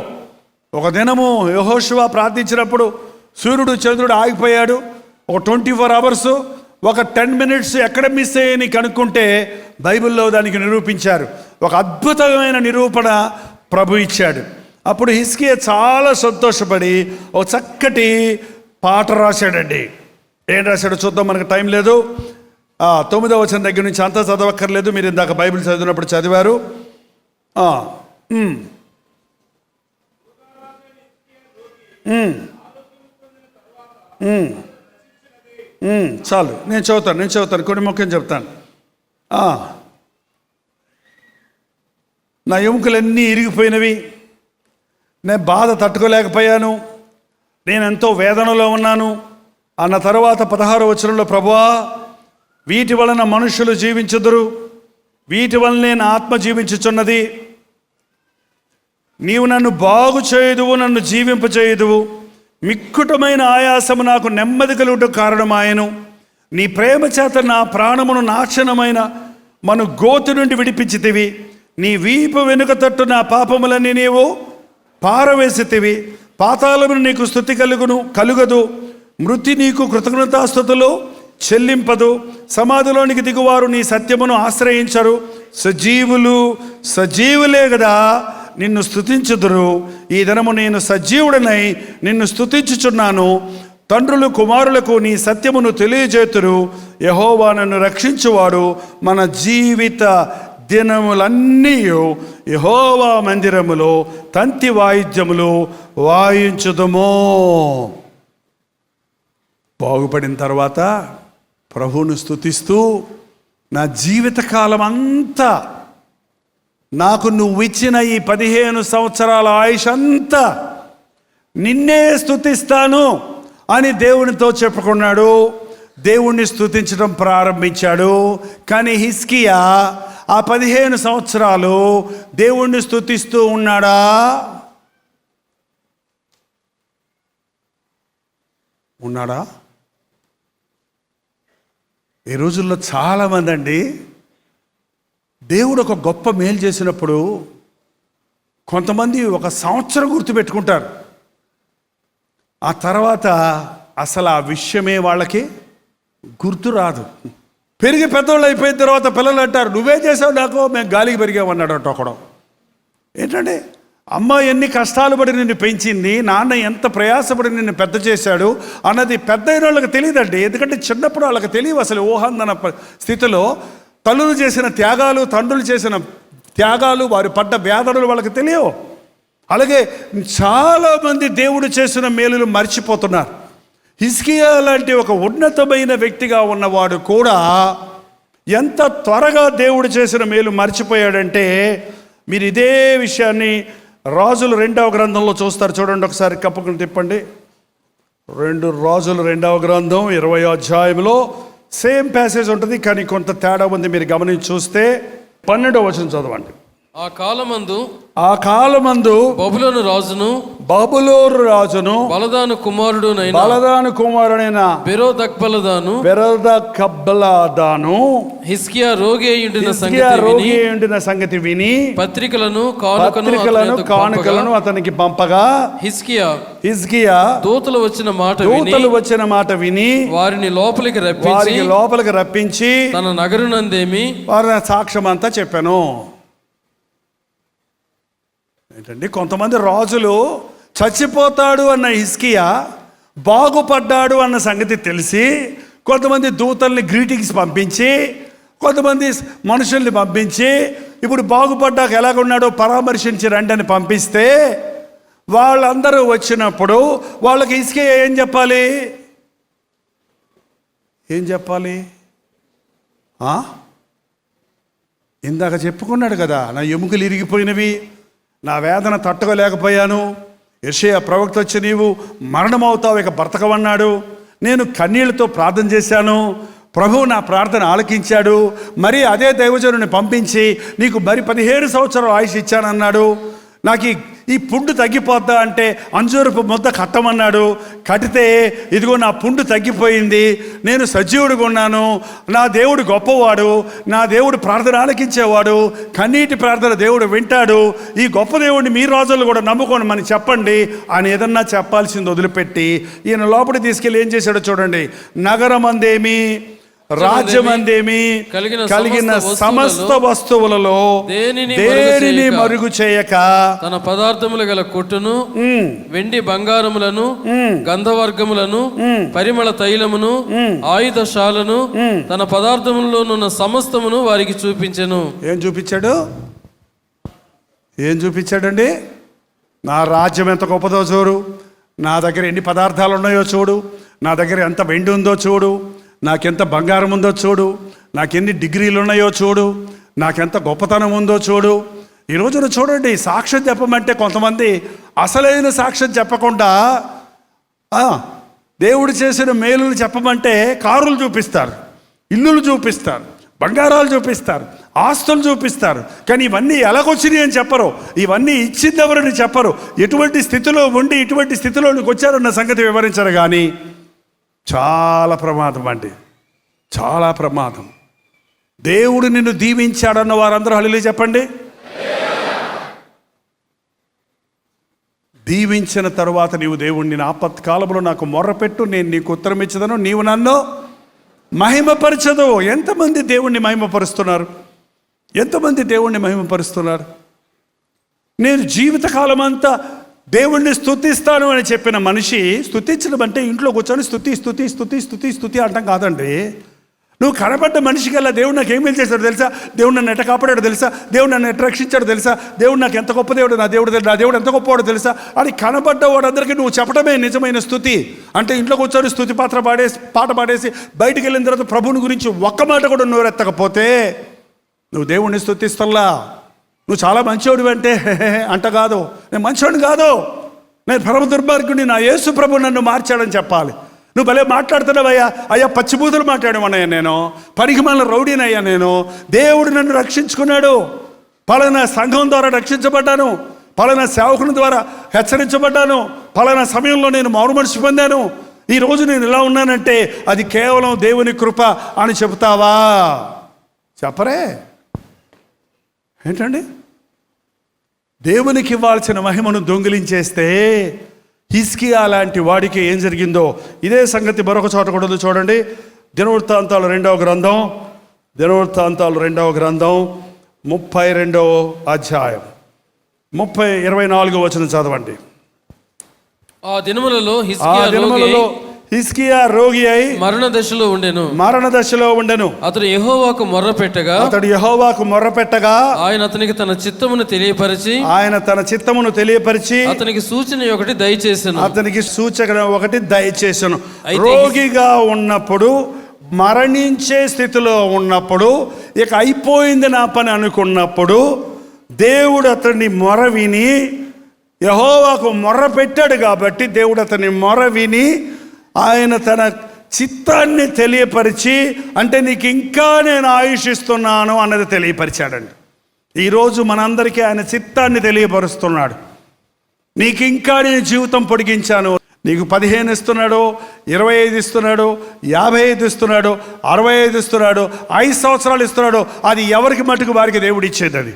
Speaker 3: ఒక దినము యెహోషువ ప్రార్థించినప్పుడు సూర్యుడు చంద్రుడు ఆగిపోయాడు. ఒక 24 అవర్స్, ఒక 10 మినిట్స్ ఎక్కడ మిస్ అయ్యని కనుక్కుంటే బైబిల్లో దానికి నిరూపించారు. ఒక అద్భుతమైన నిరూపణ ప్రభు ఇచ్చాడు. అప్పుడు హిజ్కియా చాలా సంతోషపడి ఒక చక్కటి పాట రాశాడండి. ఏం రాశాడో చూద్దాం, మనకు టైం లేదు. 9వ వచనం దగ్గర నుంచి అంతా చదవక్కర్లేదు, మీరు ఇందాక బైబిల్ చదివినప్పుడు చదివారు. చాలు, నేను చదువుతాను కొన్ని ముఖ్యం చెప్తాను. నా ఎముకలన్నీ ఇరిగిపోయినవి, నేను బాధ తట్టుకోలేకపోయాను, నేను ఎంతో వేదనలో ఉన్నాను అన్న తర్వాత 16వ వచనంలో, ప్రభువా వీటి వలన మనుషులు జీవించుదురు, వీటి వలనే నా ఆత్మ జీవించుచున్నది. నీవు నన్ను బాగు చేయుదువు, నన్ను జీవింపచేయుదువు. మిక్కుటమైన ఆయాసము నాకు నెమ్మది కలుగుట కారణమాయను. నీ ప్రేమ చేత నా ప్రాణమును నాశనమైన మను గోతు నుండి విడిపించితివి. నీ వీపు వెనుక తట్టు నా పాపములన్నీ నీవు పారవేసితివి. పాతాళమును నీకు స్తుతి కలుగదు, మృతి నీకు కృతజ్ఞతాస్తుతులు చెల్లింపదు. సమాధిలోనికి దిగువారు నీ సత్యమును ఆశ్రయించరు. సజీవులే కదా నిన్ను స్తుతించుదురు. ఈ దినము నేను సజీవుడనై నిన్ను స్తుతించుచున్నాను. తండ్రులు కుమారులకు నీ సత్యమును తెలియజేతురు. యెహోవా నన్ను రక్షించువాడు. మన జీవిత దినములన్నీ యెహోవా మందిరములో తంతి వాయిద్యములు వాయించుదుము. బాగుపడిన తర్వాత ప్రభువును స్తుతిస్తూ నా జీవితకాలం అంతా నాకు నువ్వు ఇచ్చిన ఈ 15 సంవత్సరాల ఆయుష్ అంతా నిన్నే స్తుతిస్తాను అని దేవునితో చెప్పుకున్నాడు. దేవుణ్ణి స్తుతించడం ప్రారంభించాడు. కానీ హిజ్కియా ఆ 15 సంవత్సరాలు దేవుణ్ణి స్తుతిస్తూ ఉన్నాడా? ఉన్నాడా? ఈ రోజుల్లో చాలామంది అండి, దేవుడు ఒక గొప్ప మేలు చేసినప్పుడు కొంతమంది 1 సంవత్సరం గుర్తుపెట్టుకుంటారు. ఆ తర్వాత అసలు ఆ విషయమే వాళ్ళకి గుర్తు రాదు. పెరిగి పెద్దవాళ్ళు అయిపోయిన తర్వాత పిల్లలు అంటారు, నువ్వే చేసావు నాకు, మేము గాలికి పెరిగామన్నాడు ఒకడు. ఏంటంటే అమ్మ ఎన్ని కష్టాలు పడి నిన్ను పెంచింది, నాన్న ఎంత ప్రయాసపడి నిన్ను పెద్ద చేశాడు అన్నది పెద్ద అయిన వాళ్ళకి తెలియదండి. ఎందుకంటే చిన్నప్పుడు వాళ్ళకి తెలియవు అసలు. ఊహందన స్థితిలో తల్లులు చేసిన త్యాగాలు, తండ్రులు చేసిన త్యాగాలు, వారు పడ్డ వేదనలు వాళ్ళకి తెలియవు. అలాగే చాలామంది దేవుడు చేసిన మేలులు మర్చిపోతున్నారు. హిజ్కియా లాంటి ఒక ఉన్నతమైన వ్యక్తిగా ఉన్నవాడు కూడా ఎంత త్వరగా దేవుడు చేసిన మేలు మర్చిపోయాడంటే, మీరు ఇదే విషయాన్ని రాజులు 2వ గ్రంథంలో చూస్తారు. చూడండి ఒకసారి, కప్పుకుని తిప్పండి. 2 రాజులు 2వ గ్రంథం 20వ అధ్యాయంలో సేమ్ ప్యాసేజ్ ఉంటుంది, కానీ కొంత తేడా ఉంది. మీరు గమనించి చూస్తే 12వ వచనం చదవండి.
Speaker 4: ఆ కాలమందు
Speaker 3: బబులోను రాజును
Speaker 4: బలదాను కుమారుడైన
Speaker 3: బెరోదక్బలదాను
Speaker 4: హిజ్కియా రోగి అయ్యుండిన సంగతి విని పత్రికలను
Speaker 3: కానుకలను అతనికి పంపగా హిజ్కియా దూతలు వచ్చిన మాట విని వారిని లోపలికి రప్పించి
Speaker 4: తన నగరునందేమి
Speaker 3: వారి సాక్ష్యం అంతా చెప్పాను. ఏంటండి, కొంతమంది రాజులు చచ్చిపోతాడు అన్న హిజ్కియా బాగుపడ్డాడు అన్న సంగతి తెలిసి కొంతమంది దూతల్ని గ్రీటింగ్స్ పంపించి, కొంతమంది మనుషుల్ని పంపించి, ఇప్పుడు బాగుపడ్డాక ఎలాగున్నాడో పరామర్శించి రండి అని పంపిస్తే, వాళ్ళందరూ వచ్చినప్పుడు వాళ్ళకి హిజ్కియా ఏం చెప్పాలి? ఇందాక చెప్పుకున్నాడు కదా, నా ఎముకలు ఇరిగిపోయినవి, నా వేదన తట్టుకోలేకపోయాను, యెషయా ప్రవక్త వచ్చి నీవు మరణమవుతావు ఇక బ్రతకవన్నాడు. నేను కన్నీళ్లతో ప్రార్థన చేశాను, ప్రభువు నా ప్రార్థన ఆలకించాడు. మరి అదే దైవజనుని పంపించి నీకు మరి 15 సంవత్సరాలు ఆయుష్ ఇచ్చానన్నాడు. నాకు ఈ పుండు తగ్గిపోద్దా అంటే అంజూరపు ముద్ద కట్టమన్నాడు. కట్టితే ఇదిగో నా పుండు తగ్గిపోయింది, నేను సజీవుడిగా ఉన్నాను, నా దేవుడు గొప్పవాడు, నా దేవుడు ప్రార్థన ఆలకించేవాడు, కన్నీటి ప్రార్థన దేవుడు వింటాడు, ఈ గొప్ప దేవుడిని మీ రాజులు కూడా నమ్ముకోండి అని చెప్పండి అని ఏదన్నా చెప్పాల్సింది వదిలిపెట్టి ఈయన లోపలికి తీసుకెళ్ళి ఏం చేశాడో చూడండి. నగరమందేమి రాజ్యమందేమి కలిగిన సమస్త వస్తువులలో దేనిని మరుగు చేయక
Speaker 4: తన పదార్థములు గల కొట్టును, వెండి బంగారములను, గంధవర్గములను, పరిమళ తైలమును, ఆయుధశాలను, తన పదార్థములలోనున్న సమస్తమును వారికి చూపించెను.
Speaker 3: ఏం చూపించాడండి? నా రాజ్యం ఎంత గొప్పదో చూడు, నా దగ్గర ఎన్ని పదార్థాలు ఉన్నాయో చూడు, నా దగ్గర ఎంత వెండి ఉందో చూడు, నాకెంత బంగారం ఉందో చూడు, నాకెన్ని డిగ్రీలు ఉన్నాయో చూడు, నాకెంత గొప్పతనం ఉందో చూడు. ఈ రోజున చూడండి, సాక్ష్యం చెప్పమంటే కొంతమంది అసలైన సాక్ష్యం చెప్పకుండా దేవుడు చేసిన మేలులు చెప్పమంటే కారులు చూపిస్తారు, ఇల్లులు చూపిస్తారు, బంగారాలు చూపిస్తారు, ఆస్తులు చూపిస్తారు. కానీ ఇవన్నీ ఎలాగొచ్చినాయి అని చెప్పరు, ఇవన్నీ ఇచ్చిందెవరని చెప్పరు, ఎటువంటి స్థితిలో ఉండి ఇటువంటి స్థితిలోనికి వచ్చారన్న సంగతి వివరించరు. కానీ చాలా ప్రమాదం అండి, చాలా ప్రమాదం. దేవుడు నిన్ను దీవించాడన్న వారందరూ హల్లెలూయా చెప్పండి. దీవించిన తరువాత నీవు దేవుణ్ణి ఆపత్కాలంలో నాకు మొర్రపెట్టు, నేను నీకు ఉత్తరం ఇచ్చదను, నీవు నన్ను మహిమపరచదు. ఎంతమంది దేవుణ్ణి మహిమపరుస్తున్నారు? నేను జీవితకాలం అంతా దేవుణ్ణి స్తుతిస్తాను అని చెప్పిన మనిషి, స్తుతించడం అంటే ఇంట్లో కూర్చొని స్తుతి అంటాం కాదండి. నువ్వు కనబడ్డ మనిషికల్లా దేవుడు నాకు ఏమేమి చేశాడు తెలుసా, దేవుడు నన్ను ఎట్ట కాపాడాడు తెలుసా, దేవుడు నన్ను ఎట్ట రక్షించాడు తెలుసా, దేవుడు నాకు ఎంత గొప్ప దేవుడు, నా దేవుడు ఎంత గొప్పవాడు తెలుసా అని కనబడ్డ వాడందరికీ నువ్వు చెప్పడమే నిజమైన స్తుతి. అంటే ఇంట్లో కూర్చొని స్తుతి పాట పాడేసి బయటికి వెళ్ళిన తర్వాత ప్రభువుని గురించి ఒక్క మాట కూడా నోరెత్తకపోతే నువ్వు దేవుణ్ణి స్తుతిస్తల్లా. నువ్వు చాలా మంచివాడు అంటే అంట కాదు, నేను మంచివాడిని కాదు, నేను పరమ దుర్మార్గుడిని, నా యేసు ప్రభు నన్ను మార్చాడని చెప్పాలి. నువ్వు భలే మాట్లాడుతున్నావయ్యా, అయ్యా పచ్చిబూతులు మాట్లాడమన్నయ్యా, నేను పనికి మళ్ళీ రౌడీనయ్యా, నేను దేవుడు నన్ను రక్షించుకున్నాడు, పలానా సంఘం ద్వారా రక్షించబడ్డాను, పలానా సేవకుని ద్వారా హెచ్చరించబడ్డాను, పలానా సమయంలో నేను మారు మనసు పొందాను, ఈరోజు నేను ఇలా ఉన్నానంటే అది కేవలం దేవుని కృప అని చెబుతావా? చెప్పరే. ఏంటండి, దేవునికి ఇవ్వాల్సిన మహిమను దొంగిలించేస్తే హిజ్కియా లాంటి వాడికి ఏం జరిగిందో ఇదే సంగతి మరొక చోట కూడా ఉంది. చూడండి, దినవృత్తాంతాలు 2వ గ్రంథం, దినవృత్తాంతాలు 2వ గ్రంథం 32వ అధ్యాయం 24వ వచనం చదవండి.
Speaker 4: ఆ దినములలో
Speaker 3: హిజ్కియా రోగి అయి
Speaker 4: మరణ దశలో ఉండెను. అతడు యెహోవాకు మొర్ర పెట్టగా ఆయన అతనికి తన చిత్తమును తెలియపరిచి అతనికి సూచన ఒకటి దయచేసెను.
Speaker 3: రోగిగా ఉన్నప్పుడు, మరణించే స్థితిలో ఉన్నప్పుడు, ఇక అయిపోయింది నా పని అనుకున్నప్పుడు దేవుడు అతన్ని మొర విని, యెహోవాకు మొర్ర పెట్టాడు కాబట్టి దేవుడు అతని మొర విని ఆయన తన చిత్తాన్ని తెలియపరిచి, అంటే నీకు ఇంకా నేను ఆయుష్ ఇస్తున్నాను అన్నది తెలియపరిచాడండి. ఈరోజు మనందరికీ ఆయన చిత్తాన్ని తెలియపరుస్తున్నాడు. నీకు ఇంకా నేను జీవితం పొడిగించాను, నీకు 15 ఇస్తున్నాడు, 25 ఇస్తున్నాడు, 55 ఇస్తున్నాడు, 65 ఇస్తున్నాడు, 5 సంవత్సరాలు ఇస్తున్నాడు. అది ఎవరికి మటుకు వారికి దేవుడు ఇచ్చేది అది.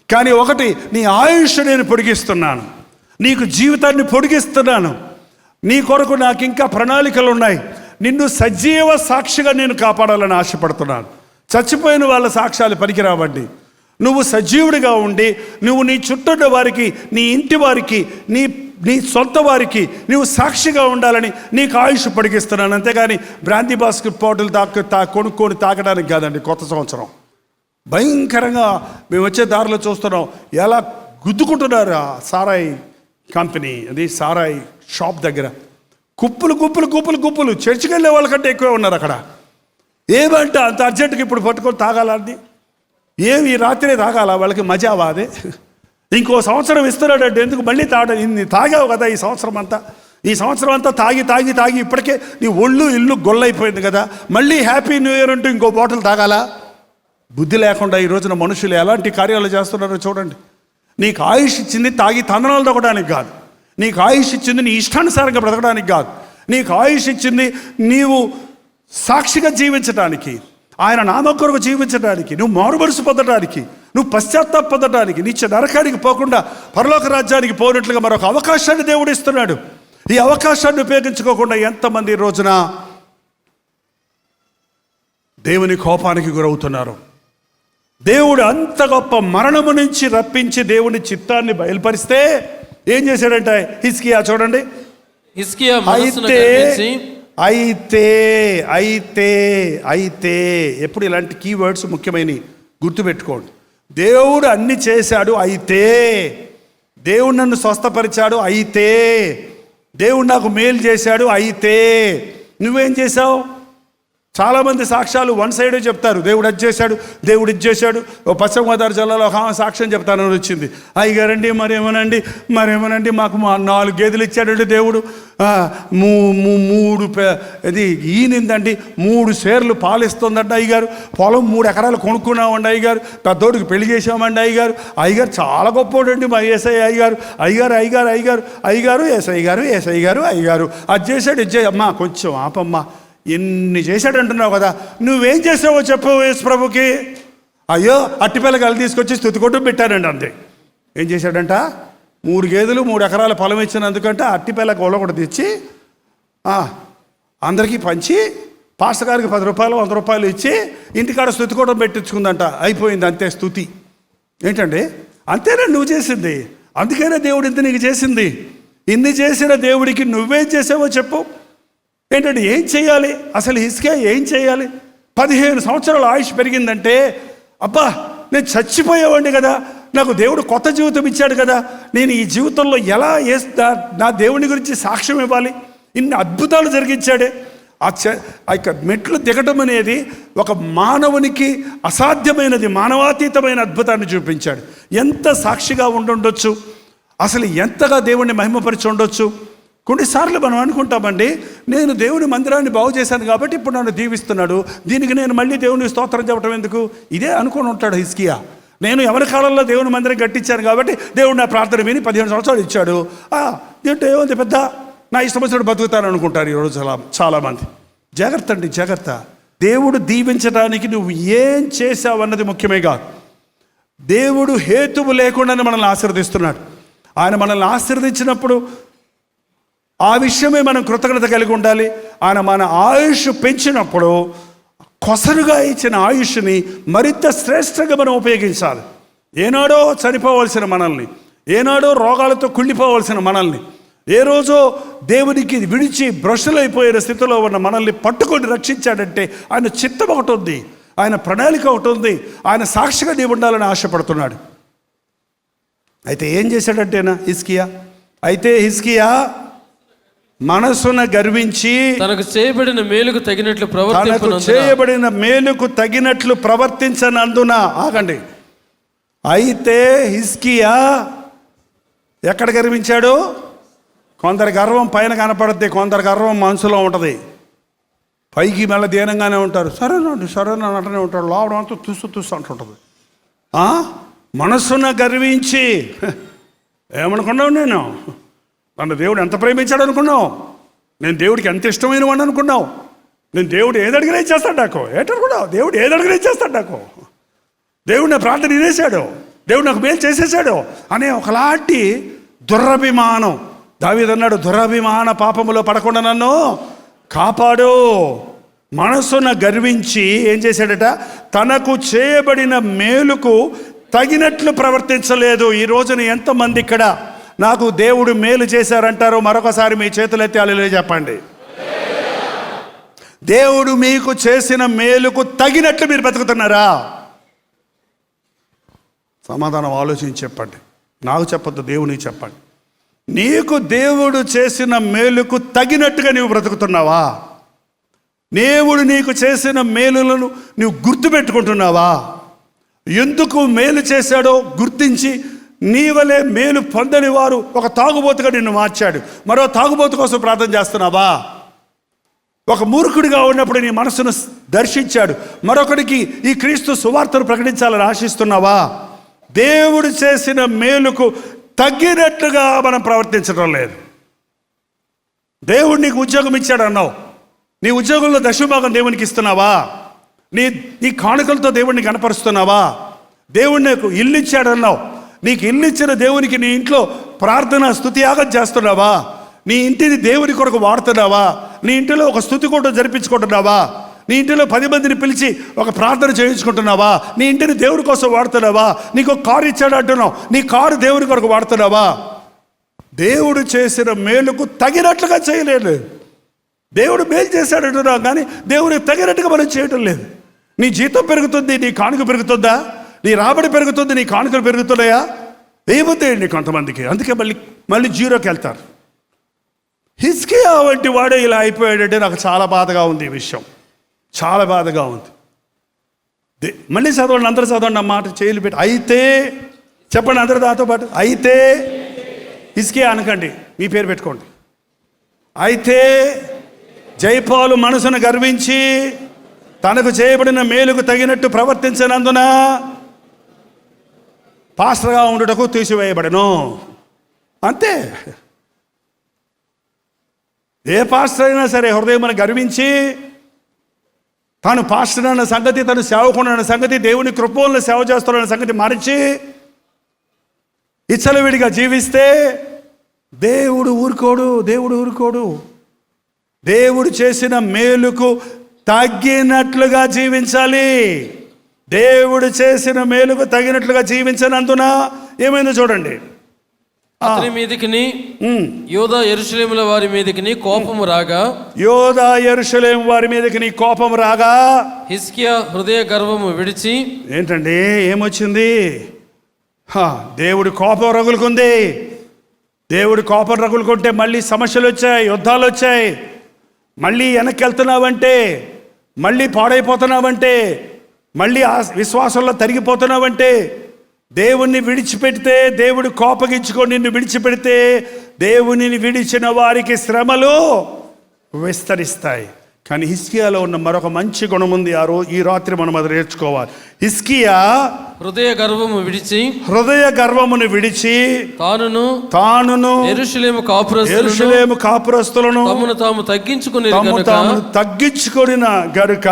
Speaker 3: కానీ ఒకటి, నీ ఆయుష్ నేను పొడిగిస్తున్నాను, నీకు జీవితాన్ని పొడిగిస్తున్నాను, నీ కొరకు నాకు ఇంకా ప్రణాళికలు ఉన్నాయి, నిన్ను సజీవ సాక్షిగా నేను కాపాడాలని ఆశపడుతున్నాను. చచ్చిపోయిన వాళ్ళ సాక్ష్యాలు పనికిరావండి. నువ్వు సజీవుడిగా ఉండి నువ్వు నీ చుట్టూ వారికి, నీ ఇంటి వారికి, నీ సొంత వారికి నువ్వు సాక్షిగా ఉండాలని నీకు ఆయుష్ పొడిగిస్తున్నాను. అంతేగాని బ్రాందీ బాస్కెట్ బాటిల్ కొనుక్కొని తాగడానికి కాదండి. కొత్త సంవత్సరం భయంకరంగా మేము వచ్చే దారిలో చూస్తున్నాం, ఎలా గుద్దుకుంటున్నారు ఆ సారాయి కంపెనీ, అది సారాయి షాప్ దగ్గర కుప్పులు చర్చికి వెళ్ళే వాళ్ళకంటే ఎక్కువే ఉన్నారు అక్కడ. ఏమంటే అంత అర్జెంటుగా ఇప్పుడు పట్టుకొని తాగాలని, ఏమి రాత్రే తాగాల, వాళ్ళకి మజావా అదే. ఇంకో సంవత్సరం ఇస్తున్నాడంటే ఎందుకు మళ్ళీ ఇన్ని తాగావు కదా ఈ సంవత్సరం అంతా తాగి ఇప్పటికే నీ ఒళ్ళు ఇల్లు గొల్లైపోయింది కదా, మళ్ళీ హ్యాపీ న్యూ ఇయర్ అంటూ ఇంకో బాటిల్ తాగాలా? బుద్ధి లేకుండా ఈ రోజున మనుషులు ఎలాంటి కార్యాలు చేస్తున్నారో చూడండి. నీకు ఆయుష్ ఇచ్చింది తాగి తందనాలు తగ్గడానికి కాదు, నీకు ఆయుష్ ఇచ్చింది నీ ఇష్టానుసారంగా బ్రతకడానికి కాదు, నీకు ఆయుష్ ఇచ్చింది నీవు సాక్షిగా జీవించడానికి, ఆయన నామం కొరకు జీవించడానికి, నువ్వు మారుమనసు పొందడానికి, నువ్వు పశ్చాత్తాప పొందడానికి, నిత్య నరకానికి పోకుండా పరలోక రాజ్యానికి పోయినట్లుగా మరొక అవకాశాన్ని దేవుడు ఇస్తున్నాడు. ఈ అవకాశాన్ని ఉపయోగించుకోకుండా ఎంతమంది ఈ రోజున దేవుని కోపానికి గురవుతున్నారు. దేవుడు అంత గొప్ప మరణము నుంచి రప్పించి దేవుని చిత్తాన్ని బయలుపరిస్తే ఏం చేశాడంటే హిజ్కియా, చూడండి, అయితే ఎప్పుడు ఇలాంటి కీవర్డ్స్ ముఖ్యమైనవి గుర్తుపెట్టుకోండి. దేవుడు అన్ని చేశాడు, అయితే దేవుడు నన్ను స్వస్థపరిచాడు, అయితే దేవుడు నాకు మేలు చేశాడు, అయితే నువ్వేం చేశావు? చాలామంది సాక్ష్యాలు వన్ సైడే చెప్తారు. దేవుడు అది చేశాడు, దేవుడు ఇది చేశాడు. పశ్చిమ గోదావరి జిల్లాలో ఒక సాక్ష్యం చెప్తానని వచ్చింది. అయ్యగారండి మరేమోనండి మాకు 4 గేదెలు ఇచ్చాడండి దేవుడు, 3 ఈనిందండి, 3 సేర్లు పాలిస్తుందండి అయ్యగారు, పొలం 3 ఎకరాలు కొనుక్కున్నామండి అయ్యగారు, పెద్దోడికి పెళ్లి చేసామండి అయ్యగారు చాలా గొప్పోడండి మా ఏసఐ అయ్యగారు అయ్యగారు అది చేశాడు, ఇది అమ్మా కొంచెం ఆపమ్మా, ఎన్ని చేశాడు అంటున్నావు కదా, నువ్వేం చేసావో చెప్పు యేసు ప్రభుకి. అయ్యో అట్టిపిల్లకాయలు తీసుకొచ్చి స్తుతికొట్టం పెట్టానండి అంతే. ఏం చేశాడంట? 3 గేదెలు 3 ఎకరాల పొలం ఇచ్చినందుకంటే అట్టిపిల్లకి ఒకటి తెచ్చి అందరికీ పంచి పాస్టర్ గారికి 10 రూపాయలు 100 రూపాయలు ఇచ్చి ఇంటికాడ స్తుతికొట్టం పెట్టించుకుందంట. అయిపోయింది అంతే స్తుతి. ఏంటండి, అంతేనా నువ్వు చేసింది? అందుకనే దేవుడు ఇంత నీకు చేసింది. ఇన్ని చేసిన దేవుడికి నువ్వేం చేసావో చెప్పు. ఏంటంటే ఏం చేయాలి అసలు? హిజ్కియా ఏం చేయాలి? 15 సంవత్సరాల ఆయుష్ పెరిగిందంటే, అబ్బా నేను చచ్చిపోయేవాడిని కదా, నాకు దేవుడు కొత్త జీవితం ఇచ్చాడు కదా, నేను ఈ జీవితంలో ఎలా నా దేవుని గురించి సాక్ష్యం ఇవ్వాలి, ఇన్ని అద్భుతాలు జరిగించాడే, ఆ యొక్క మెట్లు దిగటం అనేది ఒక మానవునికి అసాధ్యమైనది, మానవాతీతమైన అద్భుతాన్ని చూపించాడు. ఎంత సాక్షిగా ఉండుండొచ్చు, అసలు ఎంతగా దేవుణ్ణి మహిమపరిచి ఉండొచ్చు. కొన్నిసార్లు మనం అనుకుంటామండి, నేను దేవుని మందిరాన్ని బాగు చేశాను కాబట్టి ఇప్పుడు నన్ను దీవిస్తున్నాడు, దీనికి నేను మళ్ళీ దేవుని స్తోత్రం చెప్పడం ఎందుకు, ఇదే అనుకుని ఉంటాడు హిజ్కియా. నేను ఎవరి కాలంలో దేవుని మందిరం కట్టించాను కాబట్టి దేవుడు నా ప్రార్థన విని 15 సంవత్సరాలు ఇచ్చాడు, దీంట్లో ఏముంది పెద్ద, నా ఇష్టం వచ్చినట్టు బతుకుతాను అనుకుంటారు ఈరోజు చాలామంది. జాగ్రత్త అండి, జాగ్రత్త. దేవుడు దీవించడానికి నువ్వు ఏం చేశావు అన్నది ముఖ్యమే కాదు. దేవుడు హేతువు లేకుండానే మనల్ని ఆశీర్వదిస్తున్నాడు. ఆయన మనల్ని ఆశీర్వదించినప్పుడు ఆ విషయమే మనం కృతజ్ఞత కలిగి ఉండాలి. ఆయన మన ఆయుష్ పెంచినప్పుడు కొసరుగా ఇచ్చిన ఆయుష్ని మరింత శ్రేష్టంగా మనం ఉపయోగించాలి. ఏనాడో చనిపోవలసిన మనల్ని, ఏనాడో రోగాలతో కుళ్ళిపోవలసిన మనల్ని, ఏ రోజో దేవునికి విడిచి భ్రష్టులైపోయిన స్థితిలో ఉన్న మనల్ని పట్టుకొని రక్షించాడంటే ఆయన చిత్తం ఒకటి ఉంది, ఆయన ప్రణాళిక ఒకటి ఉంది, ఆయన సాక్షిగా నీవు ఉండాలని ఆశపడుతున్నాడు. అయితే ఏం చేశాడంటేనా హిజ్కియా మనసున గర్వించి
Speaker 4: తనకు చేయబడిన మేలుకు తగినట్లు
Speaker 3: ప్రవర్తించనందున ఆగండి. అయితే హిజ్కియా ఎక్కడ గర్వించాడు? కొందరి గర్వం పైన కనపడుద్ది, కొందరి గర్వం మనసులో ఉంటుంది. పైకి మళ్ళీ దీనంగానే ఉంటారు, సరేనండి అంటూనే ఉంటాడు, లోపల అంతా తుస్సు అంటుంటుంది. మనసున గర్వించి ఏమనుకున్నావు? నన్ను దేవుడు ఎంత ప్రేమించాడు అనుకున్నావు? నేను దేవుడికి ఎంత ఇష్టమైన వాడిని అనుకున్నావు? నేను దేవుడు ఏది అడిగినా ఇచ్చేస్తాడు నాకు ఏంటనుకున్నావు? దేవుడు ఏది అడిగినా ఇచ్చేస్తాడు నాకు, దేవుడు నా ప్రార్థన వినేశాడు, దేవుడు నాకు మేలు చేసేసాడు అనే ఒకలాంటి దురభిమానం. దావీదు అన్నాడు, దురభిమాన పాపములో పడకుండా నన్ను కాపాడు. మనసున గర్వించి ఏం చేశాడట? తనకు చేయబడిన మేలుకు తగినట్లు ప్రవర్తించలేదు. ఈ రోజున ఎంతమంది ఇక్కడ నాకు దేవుడు మేలు చేశారంటారో మరొకసారి మీ చేతులు ఎత్తి హల్లెలూయా చెప్పండి. దేవుడు మీకు చేసిన మేలుకు తగినట్లు మీరు బతుకుతున్నారా? సమాధానం ఆలోచించి చెప్పండి. నాకు చెప్పొద్దు, దేవునికి చెప్పండి. నీకు దేవుడు చేసిన మేలుకు తగినట్టుగా నీవు బ్రతుకుతున్నావా? దేవుడు నీకు చేసిన మేలులను నీవు గుర్తుపెట్టుకుంటున్నావా? ఎందుకు మేలు చేశాడో గుర్తించి నీ వలే మేలు పొందని వారు ఒక తాగుబోతుగా నిన్ను మార్చాడు, మరో తాగుబోతు కోసం ప్రార్థన చేస్తున్నావా? ఒక మూర్ఖుడిగా ఉన్నప్పుడు నీ మనసును దర్శించాడు, మరొకడికి ఈ క్రీస్తు సువార్తను ప్రకటించాలని ఆశిస్తున్నావా? దేవుడు చేసిన మేలుకు తగ్గినట్లుగా మనం ప్రవర్తించడం లేదు. దేవుడు నీకు ఉద్యోగం ఇచ్చాడు అన్నావు, నీ ఉద్యోగంలో దశమభాగం దేవునికి ఇస్తున్నావా? నీ కానుకలతో దేవుడిని కనపరుస్తున్నావా? దేవుడు నీకు ఇల్లు ఇచ్చాడు అన్నావు, నీకు ఇల్లు ఇచ్చిన దేవునికి నీ ఇంట్లో ప్రార్థన స్తుతియాగం చేస్తున్నావా? నీ ఇంటిని దేవుని కొరకు వాడుతున్నావా? నీ ఇంటిలో ఒక స్తుతి కూడా జరిపించుకుంటున్నావా? నీ ఇంటిలో 10 మందిని పిలిచి ఒక ప్రార్థన చేయించుకుంటున్నావా? నీ ఇంటిని దేవుడి కోసం వాడుతున్నావా? నీకు ఒక కారు ఇచ్చాడు అంటున్నావు, నీ కారు దేవుని కొరకు వాడుతున్నావా? దేవుడు చేసిన మేలుకు తగినట్లుగా చేయలేదు. దేవుడు మేలు చేశాడు అంటున్నావు, కానీ దేవుడికి తగినట్టుగా మనం చేయటం లేదు. నీ జీతం పెరుగుతుంది, నీ కానుక పెరుగుతుందా? నీ రాబడి పెరుగుతుంది, నీ కానుకలు పెరుగుతున్నాయా? ఏముందండి కొంతమందికి, అందుకే మళ్ళీ జీరోకి వెళ్తారు. హిజ్కియా వంటి వాడే ఇలా అయిపోయాడంటే నాకు చాలా బాధగా ఉంది. ఈ విషయం చాలా బాధగా ఉంది. మళ్ళీ చదవండి, అందరూ చదవండి, ఆ మాట చేయలు పెట్టి. అయితే చెప్పండి అందరూ దాంతో పాటు, అయితే హిజ్కియా అనకండి, మీ పేరు పెట్టుకోండి. అయితే జైపాలు మనసును గర్వించి తనకు చేయబడిన మేలుకు తగినట్టు ప్రవర్తించినందున పాస్టర్గా ఉండుటకు తీసివేయబడను. అంతే. ఏ పాస్టర్ అయినా సరే హృదయం గర్వించి తాను పాస్టర్ అన్న సంగతి, తను సేవకుడు అన్న సంగతి, దేవుని కృపలను సేవ చేస్తున్న సంగతి మరిచి ఇచ్చలవిడిగా జీవిస్తే దేవుడు ఊరుకోడు. దేవుడు చేసిన మేలుకు తగ్గినట్లుగా జీవించాలి. దేవుడు చేసిన మేలుకు తగినట్లుగా జీవించనందున ఏమైందో చూడండి.
Speaker 4: అతని మీదికిని యూదా యెరూషలేముల వారి మీదికిని కోపము రాగా హిజ్కియా హృదయ గర్వము విడిచి.
Speaker 3: ఏంటండి ఏమొచ్చింది? దేవుడి కోపం రగులుకుంది. దేవుడి కోపం రగులుకుంటే మళ్ళీ సమస్యలు వచ్చాయి, యుద్ధాలు వచ్చాయి. మళ్ళీ వెనక్కి వెళ్తున్నావంటే, మళ్ళీ పాడైపోతున్నావంటే, మళ్ళీ ఆ విశ్వాసంలో తరిగిపోతున్నావంటే, దేవుణ్ణి విడిచిపెడితే, దేవుడు కోపగించుకొని నిన్ను విడిచిపెడితే, దేవునిని విడిచిన వారికి శ్రమలు విస్తరిస్తాయి. కానీ హిజ్కియాలో ఉన్న మరొక మంచి గుణం ఉంది. ఈ రాత్రి మనం అది నేర్చుకోవాలి. హిజ్కియా
Speaker 4: హృదయ గర్వమును విడిచి
Speaker 3: తానును
Speaker 4: యెరూషలేము
Speaker 3: కాపురస్తులను
Speaker 4: తాము
Speaker 3: తగ్గించుకొనిన గనుక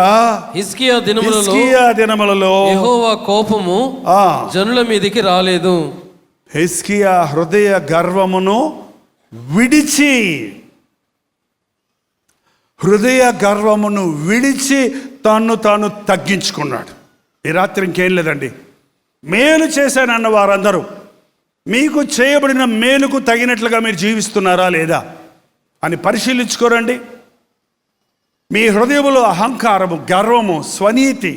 Speaker 4: హిజ్కియా
Speaker 3: దినములలో
Speaker 4: యెహోవా కోపము జనుల మీదికి రాలేదు.
Speaker 3: హిజ్కియా హృదయ గర్వమును విడిచి తాను తగ్గించుకున్నాడు. ఈ రాత్రి ఇంకేం లేదండి, మేలు చేశానన్న వారందరూ మీకు చేయబడిన మేలుకు తగినట్లుగా మీరు జీవిస్తున్నారా లేదా అని పరిశీలించుకోరండి. మీ హృదయంలో అహంకారము, గర్వము, స్వనీతి,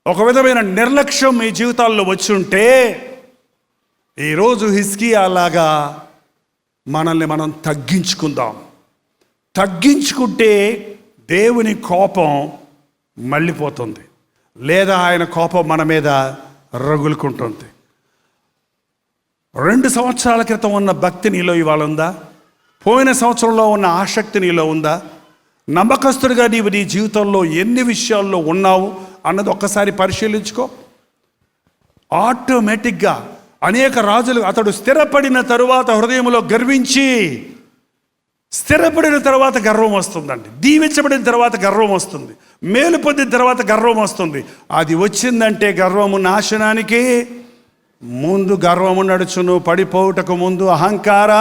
Speaker 3: ఒక విధమైన నిర్లక్ష్యం మీ జీవితాల్లో వచ్చి ఉంటే, ఈరోజు హిజ్కియా లాగా మనల్ని మనం తగ్గించుకుంటే దేవుని కోపం మళ్ళీపోతుంది, లేదా ఆయన కోపం మన మీద రగులుకుంటుంది. 2 సంవత్సరాల క్రితం ఉన్న భక్తి నీలో ఇవాళ ఉందా? పోయిన సంవత్సరంలో ఉన్న ఆసక్తి నీలో ఉందా? నమ్మకస్తుడిగా నీవు నీ జీవితంలో ఎన్ని విషయాల్లో ఉన్నావు అన్నది ఒక్కసారి పరిశీలించుకో. ఆటోమేటిక్గా అనేక రాజులు అతడు స్థిరపడిన తరువాత హృదయంలో గర్వించి, స్థిరపడిన తర్వాత గర్వం వస్తుందండి. దీవించబడిన తర్వాత గర్వం వస్తుంది, మేలు పొందిన తర్వాత గర్వం వస్తుంది. అది వచ్చిందంటే గర్వము నాశనానికి ముందు గర్వము నడుచును, పడిపోవుటకు ముందు అహంకార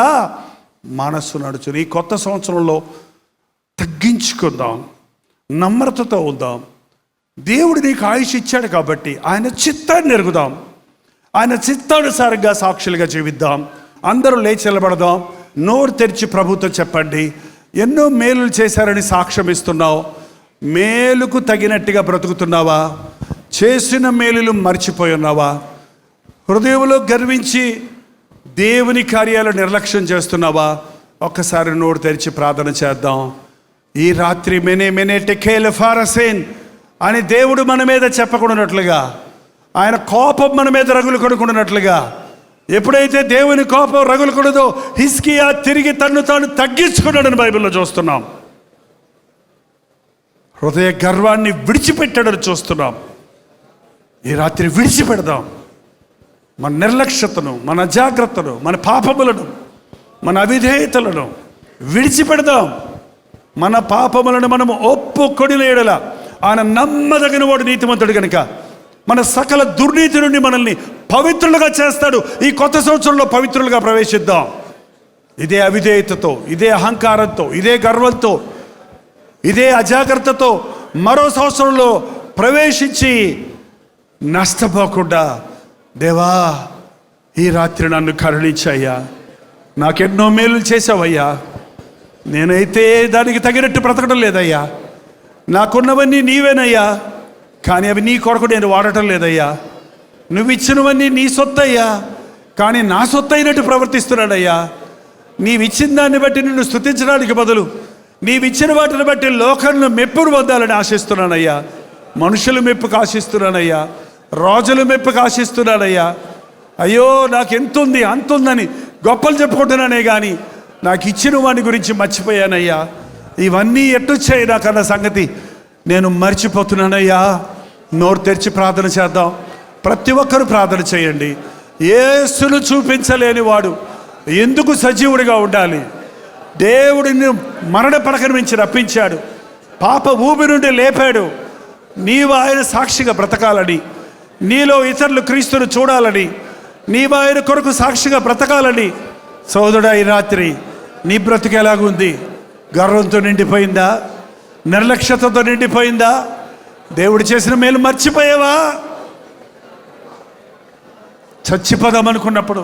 Speaker 3: మనస్సు నడుచును. ఈ కొత్త సంవత్సరంలో తగ్గించుకుందాం, నమ్రతతో ఉందాం. దేవుడు నీకు ఆయుష్ ఇచ్చాడు కాబట్టి ఆయన చిత్తాన్ని ఎరుగుదాం, ఆయన చిత్తానుసారంగా సాక్షులుగా జీవిద్దాం. అందరూ లేచి నిలబడదాం, నోరు తెరిచి ప్రభుతో చెప్పండి. ఎన్నో మేలులు చేశారని సాక్ష్యం ఇస్తున్నావు, మేలుకు తగినట్టుగా బ్రతుకుతున్నావా? చేసిన మేలులు మర్చిపోయి ఉన్నావా? హృదయంలో గర్వించి దేవుని కార్యాలు నిర్లక్ష్యం చేస్తున్నావా? ఒక్కసారి నోరు తెరిచి ప్రార్థన చేద్దాం. ఈ రాత్రి మెనే టెకేల్ ఫారసేన్ అని దేవుడు మన మీద చెప్పకుండానట్లుగా, ఆయన కోపం మన మీద రగులు కొనుక్కున్నట్లుగా, ఎప్పుడైతే దేవుని కోపం రగులుకూడదో హిజ్కియా తిరిగి తాను తగ్గించుకున్నాడని బైబిల్లో చూస్తున్నాం. హృదయ గర్వాన్ని విడిచిపెట్టాడని చూస్తున్నాం. ఈ రాత్రి విడిచిపెడదాం. మన నిర్లక్ష్యతను, మన అజాగ్రత్తను, మన పాపములను, మన అవిధేయతలను విడిచిపెడదాం. మన పాపములను మనము ఒప్పుకొనిన యెడల ఆయన నమ్మదగిన వాడు, నీతిమంతుడు కనుక మన సకల దుర్నీతి నుండి మనల్ని పవిత్రులుగా చేస్తాడు. ఈ కొత్త సంవత్సరంలో పవిత్రులుగా ప్రవేశిద్దాం. ఇదే అవిధేయతతో, ఇదే అహంకారంతో, ఇదే గర్వంతో, ఇదే అజాగ్రత్తతో మరో సంవత్సరంలో ప్రవేశించి నష్టపోకుండా, దేవా ఈ రాత్రి నన్ను కరుణించయ్యా, నాకెన్నో మేలు చేసావయ్యా, నేనైతే దానికి తగినట్టు బ్రతకడం లేదయ్యా, నాకున్నవన్నీ నీవేనయ్యా, కానీ అవి నీ కొరకు నేను వాడటం లేదయ్యా, నువ్వు ఇచ్చినవన్నీ నీ సొత్తయ్యా, కానీ నా సొత్తు అయినట్టు ప్రవర్తిస్తున్నాడయ్యా, నీవిచ్చిన దాన్ని బట్టి నిన్ను స్తుతించడానికి బదులు నీవిచ్చిన వాటిని బట్టి లోకంలో మెప్పును పొందాలని ఆశిస్తున్నానయ్యా, మనుషుల మెప్పుకు ఆశిస్తున్నానయ్యా, రాజుల మెప్పుకు ఆశిస్తున్నానయ్యా. అయ్యో నాకు ఎంతుంది అంతుందని గొప్పలు చెప్పుకుంటున్నానే కానీ నాకు ఇచ్చిన వాని గురించి మర్చిపోయానయ్యా. ఇవన్నీ ఎట్టొచ్చాయి నాకన్న సంగతి నేను మర్చిపోతున్నానయ్యా. నోరు తెరిచి ప్రార్థన చేద్దాం. ప్రతి ఒక్కరూ ప్రార్థన చేయండి. యేసును చూపించలేని వాడు ఎందుకు సజీవుడిగా ఉండాలి? దేవుడిని మరణ పడకను మించి రప్పించాడు, పాప ఊబి నుండి లేపాడు. నీవు ఆయన సాక్షిగా బ్రతకాలని, నీలో ఇతరులు క్రీస్తును చూడాలని, నీవు ఆయన కొరకు సాక్షిగా బ్రతకాలని. సోదరుడా, ఈ రాత్రి నీ బ్రతుకు ఎలాగుంది? గర్వంతో నిండిపోయిందా? నిర్లక్ష్యతతో నిండిపోయిందా? దేవుడు చేసిన మేలు మర్చిపోయావా? చచ్చిపోదాం అనుకున్నప్పుడు,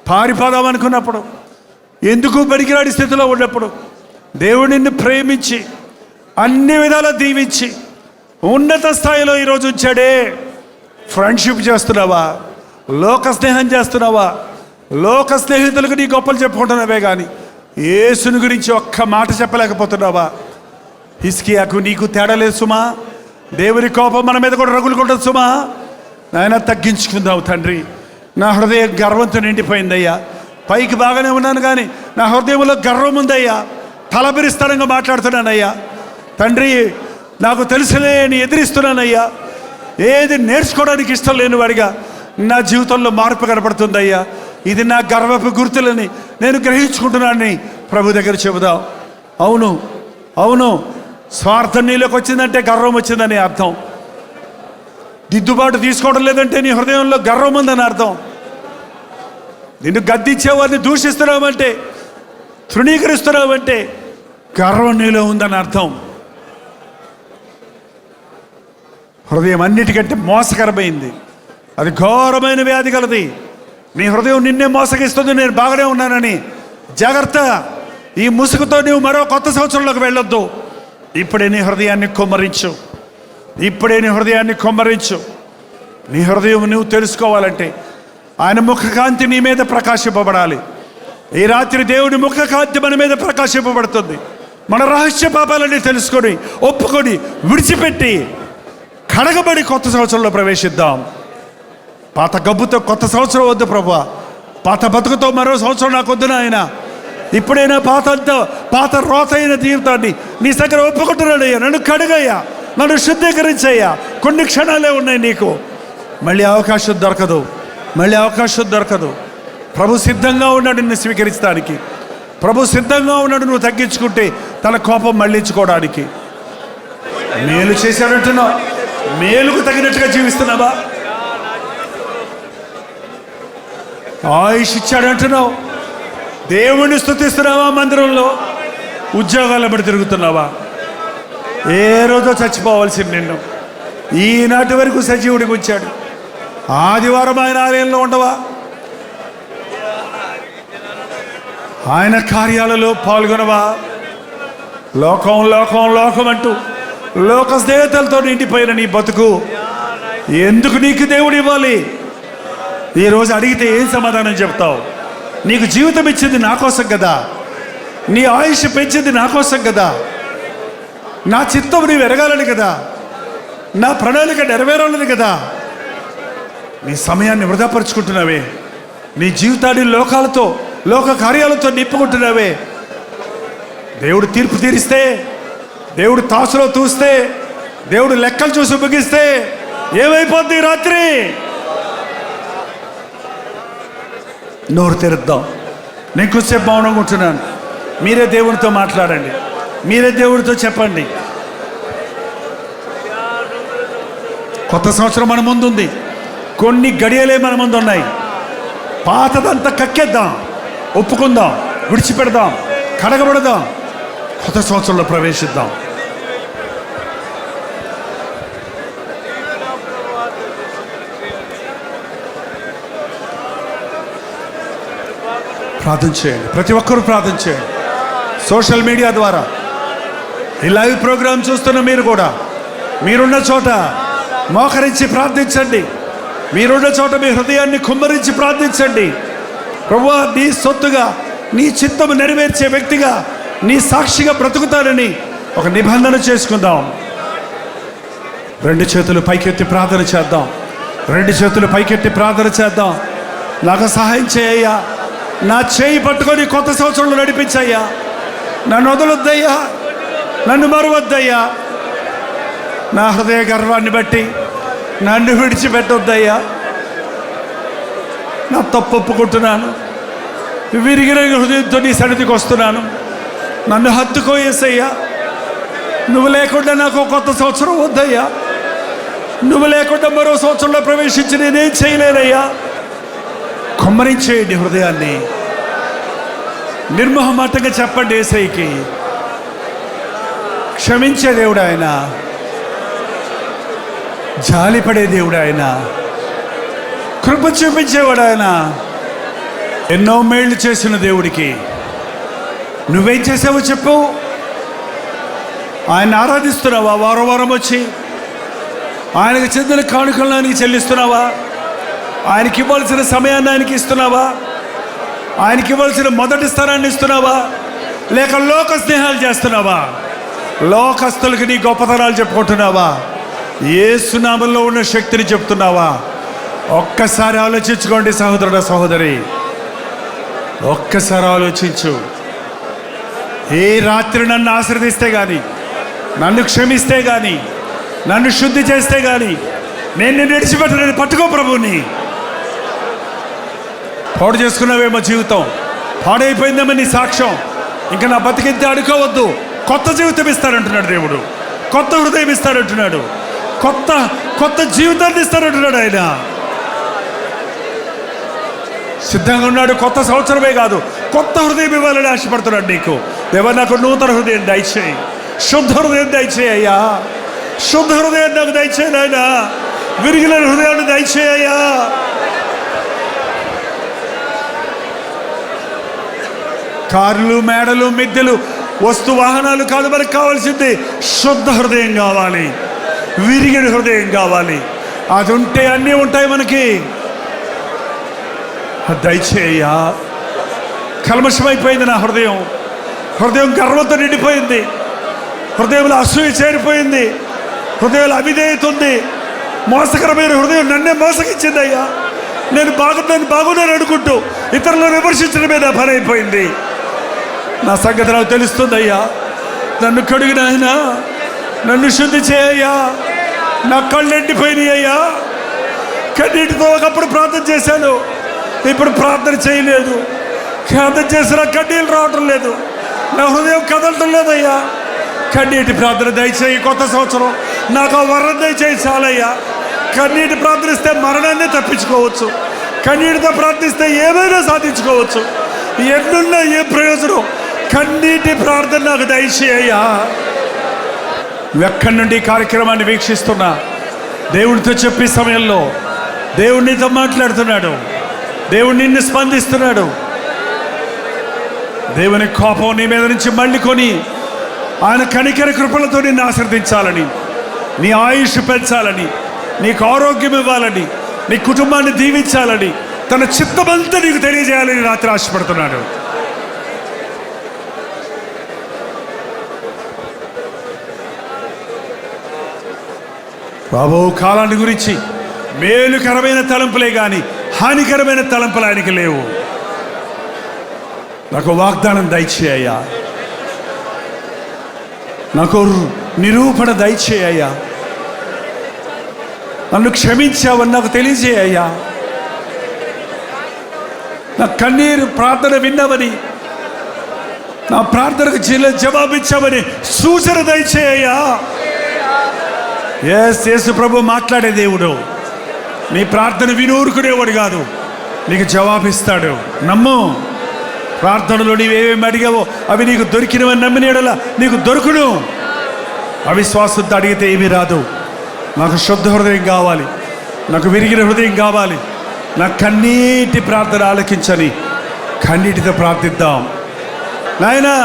Speaker 3: పారిపోదాం అనుకున్నప్పుడు, ఎందుకు పనికిరాని స్థితిలో ఉన్నప్పుడు దేవుడు నిన్ను ప్రేమించి అన్ని విధాలా దీవించి ఉన్నత స్థాయిలో ఈరోజు ఉంచాడే. ఫ్రెండ్షిప్ చేస్తున్నావా? లోక స్నేహం చేస్తున్నావా? లోక స్నేహితులకు నీ గొప్పలు చెప్పుకుంటున్నావే కానీ యేసుని గురించి ఒక్క మాట చెప్పలేకపోతున్నావా? హిజ్కియాకు నీకు తేడా లేదు సుమా. దేవుని కోపం మన మీద కూడా రగులుకుంటుంది సుమా. నాయన తగ్గించుకుందావు తండ్రి. నా హృదయం గర్వంతో నిండిపోయిందయ్యా. పైకి బాగానే ఉన్నాను కానీ నా హృదయంలో గర్వం ఉందయ్యా. తలబిరిస్తనంగా మాట్లాడుతున్నానయ్యా. తండ్రి నాకు తెలుసులే అని ఎదిరిస్తున్నానయ్యా. ఏది నేర్చుకోవడానికి ఇష్టం లేని వాడిగా నా జీవితంలో మార్పు కనపడుతుందయ్యా. ఇది నా గర్వపు గుర్తులని నేను గ్రహించుకుంటున్నానని ప్రభు దగ్గర చెబుదాం. అవును అవును, స్వార్థం నీలోకి వచ్చిందంటే గర్వం వచ్చిందని అర్థం. దిద్దుబాటు తీసుకోవడం లేదంటే నీ హృదయంలో గర్వం ఉందని అర్థం. నిన్ను గద్దించేవారిని దూషిస్తున్నావంటే, తృణీకరిస్తున్నావంటే గర్వం నీలో ఉందని అర్థం. హృదయం అన్నిటికంటే మోసకరమైంది. అది ఘోరమైన వ్యాధి కలది. నీ హృదయం నిన్నే మోసగిస్తుంది నేను బాగానే ఉన్నానని. జాగ్రత్త, ఈ ముసుగుతో నువ్వు మరో కొత్త సంవత్సరంలోకి వెళ్ళొద్దు. ఇప్పుడే నీ హృదయాన్ని కుమ్మరించు. ఇప్పుడే నీ హృదయాన్ని కుమ్మరించు. నీ హృదయం నువ్వు తెలుసుకోవాలంటే ఆయన ముఖకాంతి నీ మీద ప్రకాశింపబడాలి. ఈ రాత్రి దేవుని ముఖకాంతి మన మీద ప్రకాశింపబడుతుంది. మన రహస్య పాపాలన్నీ తెలుసుకొని, ఒప్పుకొని, విడిచిపెట్టి, కడగబడి కొత్త సంవత్సరంలో ప్రవేశిద్దాం. పాత గబ్బుతో కొత్త సంవత్సరం వద్దు ప్రభువా. పాత బతుకుతో మరో సంవత్సరం నాకు వద్దు నాయన. ఇప్పుడైనా పాత రోత అయిన జీవితాన్ని నీ దగ్గర ఒప్పుకుంటున్నాడయ్యా. నన్ను కడుగయ్యా, నన్ను శుద్ధీకరించయ్యా. కొన్ని క్షణాలే ఉన్నాయి నీకు. మళ్ళీ అవకాశం దొరకదు, మళ్ళీ అవకాశం దొరకదు. ప్రభు సిద్ధంగా ఉన్నాడు నిన్ను స్వీకరించడానికి. ప్రభు సిద్ధంగా ఉన్నాడు నువ్వు తగ్గించుకుంటే తన కోపం మళ్ళించుకోవడానికి. మేలు చేశాడంటున్నావు, మేలుకు తగినట్టుగా జీవిస్తున్నావా? ఆయుష్ ఇచ్చాడంటున్నావు, దేవుణ్ణి స్తుతిస్తున్నావా? మందిరంలో ఉద్యోగాల బట్టి తిరుగుతున్నావా? ఏ రోజో చచ్చిపోవాల్సింది నిన్ను ఈనాటి వరకు సజీవుడికి ఉంచాడు. ఆదివారం ఆయన ఆలయంలో ఉండవా? ఆయన కార్యాలలో పాల్గొనవా? లోకం లోకం లోకం అంటూ లోక స్నేహితులతో నిండిపోయిన నీ బతుకు ఎందుకు నీకు దేవుడు ఇవ్వాలి? ఈరోజు అడిగితే ఏం సమాధానం చెప్తావు? నీకు జీవితం ఇచ్చింది నా కోసం కదా, నీ ఆయుష్ పెంచింది నా కోసం కదా, నా చిత్తం నీవు ఎరగాలని కదా, నా ప్రణాళిక నెరవేరాలని కదా. నీ సమయాన్ని వృధాపరుచుకుంటున్నావే, నీ జీవితాన్ని లోకాలతో లోక కార్యాలతో నింపుకుంటున్నావే. దేవుడు తీర్పు తీరిస్తే, దేవుడు తాసులో చూస్తే, దేవుడు లెక్కలు చూసి ముగిస్తే ఏమైపోద్ది రాత్రి? నోరు తెరుద్దాం. నేను కొంచెంసేపు మౌనంగా ఉంటున్నాను. మీరే దేవుడితో మాట్లాడండి, మీరే దేవుడితో చెప్పండి. కొత్త సంవత్సరం మన ముందుంది. కొన్ని గడియలే మన ముందు ఉన్నాయి. పాతదంతా కక్కేద్దాం, ఒప్పుకుందాం, విడిచిపెడదాం, కడగబడదాం, కొత్త సంవత్సరంలో ప్రవేశిద్దాం. ప్రార్థన చేయండి, ప్రతి ఒక్కరూ ప్రార్థన చేయండి. సోషల్ మీడియా ద్వారా ఈ లైవ్ ప్రోగ్రాం చూస్తున్న మీరు కూడా మీరున్న చోట మోకరించి ప్రార్థించండి. మీరున్న చోట మీ హృదయాన్ని కుమ్మరించి ప్రార్థించండి. ప్రభువా, నీ సొత్తుగా, నీ చిత్తము నెరవేర్చే వ్యక్తిగా, నీ సాక్షిగా బ్రతుకుతానని ఒక నిబంధన చేసుకుందాం. రెండు చేతులు పైకెత్తి ప్రార్థన చేద్దాం. రెండు చేతులు పైకెత్తి ప్రార్థన చేద్దాం. నాకు సహాయం చేయయ్యా, నా చేయి పట్టుకొని కొత్త సంవత్సరంలో నడిపించయ్యా. నన్ను వదలొద్దయ్యా, నన్ను మరువద్దయ్యా. నా హృదయ గర్వాన్ని బట్టి నన్ను విడిచిపెట్టొద్దయ్యా. నా తప్పు ఒప్పుకుంటున్నాను. విరిగిన హృదయంతో నీ సన్నిధికి వస్తున్నాను. నన్ను హత్తుకో యేసయ్యా. నువ్వు లేకుండా నాకు కొత్త సంవత్సరం వద్దయ్యా. నువ్వు లేకుండా మరో సంవత్సరంలో ప్రవేశించి నేనేం చేయలేనయ్యా. కుమ్మరించేయండి హృదయాన్ని. నిర్మోహమాటంగా చెప్పండి యేసయ్యకి. క్షమించే దేవుడు ఆయన, జాలిపడే దేవుడు ఆయన, కృప చూపించేవాడు ఆయన. ఎన్నో మేళ్లు చేసిన దేవుడికి నువ్వేం చేసావో చెప్పు. ఆయన ఆరాధిస్తున్నావా? వారం వారం వచ్చి ఆయనకు చెందిన కానుకలను ఆయనకి చెల్లిస్తున్నావా? ఆయనకి ఇవ్వాల్సిన సమయాన్ని ఆయనకి ఇస్తున్నావా? ఆయనకి ఇవ్వాల్సిన మొదటి స్థానాన్ని ఇస్తున్నావా? లేక లోక స్నేహాలు చేస్తున్నావా? లోకస్తులకి నీ గొప్పతనాలు చెప్పుకుంటున్నావా? యేసునామంలో ఉన్న శక్తిని చెప్తున్నావా? ఒక్కసారి ఆలోచించుకోండి సహోదరుడు సహోదరి, ఒక్కసారి ఆలోచించు. ఏ రాత్రి నన్ను ఆశీర్వదిస్తే కానీ, నన్ను క్షమిస్తే కానీ, నన్ను శుద్ధి చేస్తే కానీ నేను నిన్ను విడిచిపెట్టలేదు. పట్టుకో ప్రభుని. పాడు చేసుకున్నావేమో జీవితం, పాడైపోయిందేమో నీ సాక్ష్యం. ఇంకా నా బతికింతే అడుకోవద్దు. కొత్త జీవితం ఇస్తాడంటున్నాడు దేవుడు, కొత్త హృదయం ఇస్తాడంటున్నాడు, కొత్త జీవితాన్ని ఇస్తాడంటున్నాడు ఆయన. సిద్ధంగా ఉన్నాడు. కొత్త సంవత్సరమే కాదు, కొత్త హృదయం ఇవ్వాలని ఆశపడుతున్నాడు నీకు. దేవా, నాకు నూతన హృదయం దయచేయి, శుద్ధ హృదయం దయచేయి అయ్యా, శుద్ధ హృదయం నాకు దయచేయి నాయనా, విరిగిన హృదయాన్ని దయచేయి అయ్యా. కార్లు, మేడలు, మిద్దెలు, వస్తు వాహనాలు కాదు మనకు కావాల్సింది. శుద్ధ హృదయం కావాలి, విరిగిన హృదయం కావాలి. అది ఉంటే అన్నీ ఉంటాయి మనకి. దయచేయ్యా. కల్మషమైపోయింది నా హృదయం, హృదయం గర్వంతో నిండిపోయింది, హృదయంలో అసూయ చేరిపోయింది, హృదయంలో అవిధేయత ఉంది. మోసకరమైన హృదయం నన్నే మోసగించింది అయ్యా. నేను బాగున్నాను అనుకుంటూ ఇతరులను విమర్శించడమే నా పని అయిపోయింది. నా సంగతి నాకు తెలుస్తుంది అయ్యా. నన్ను కడిగిన ఆయన, నన్ను శుద్ధి చేయయ్యా. నా కళ్ళు ఎండిపోయినాయి అయ్యా. కన్నీటితో ఒకప్పుడు ప్రార్థన చేశాను, ఇప్పుడు ప్రార్థన చేయలేదు. ప్రార్థన చేసినా కన్నీళ్ళు రావటం లేదు, నా హృదయం కదలటం లేదయ్యా. కన్నీటి ప్రార్థన దయచేయి. కొత్త సంవత్సరం నాకు ఆ వరం దయచేయి చాలయ్యా. కన్నీటి ప్రార్థనిస్తే మరణాన్ని తప్పించుకోవచ్చు, కన్నీటితో ప్రార్థిస్తే ఏమైనా సాధించుకోవచ్చు. ఎన్నున్నా ఏ ప్రయోజనం? కన్నీటి ప్రార్థన నాకు దయచేయ్యా. ఎక్కడి నుండి కార్యక్రమాన్ని వీక్షిస్తున్నా దేవుడితో చెప్పే సమయంలో దేవుడు నీతో మాట్లాడుతున్నాడు, దేవుడు నిన్ను స్పందిస్తున్నాడు. దేవుని కోపం నీ మీద నుంచి మళ్ళీ కొని ఆయన కనికర కృపలతో నిన్ను ఆశీర్వదించాలని, నీ ఆయుష్ పెంచాలని, నీకు ఆరోగ్యం ఇవ్వాలని, నీ కుటుంబాన్ని దీవించాలని, తన చిత్తమంతా నీకు తెలియజేయాలని రాత్రి ఆశపడుతున్నాడు. బాబు, కాలాన్ని గురించి మేలుకరమైన తలంపులే కానీ హానికరమైన తలంపులు ఆయనకి లేవు. నాకు వాగ్దానం దయచేయ్యా, నాకు నిరూపణ దయచేయ్యా. నన్ను క్షమించావని నాకు తెలియజేయ్యా. నా కన్నీరు ప్రార్థన విన్నామని, నా ప్రార్థనకు జవాబిచ్చామని సూచన దయచేయ్యా. యేసు ప్రభు మాట్లాడే దేవుడు. నీ ప్రార్థన విని ఊరుకునేవాడు కాదు, నీకు జవాబిస్తాడు. నమ్ము. ప్రార్థనలో నీవేమేమి అడిగావో అవి నీకు దొరికినవని నమ్మినేడలా నీకు దొరుకును. అవిశ్వాసంతో అడిగితే ఏమీ రాదు. నాకు శుద్ధ హృదయం కావాలి, నాకు విరిగిన హృదయం కావాలి. నా కన్నీటి ప్రార్థన ఆలకించని కన్నీటితో ప్రార్థిద్దాం. నాయనా,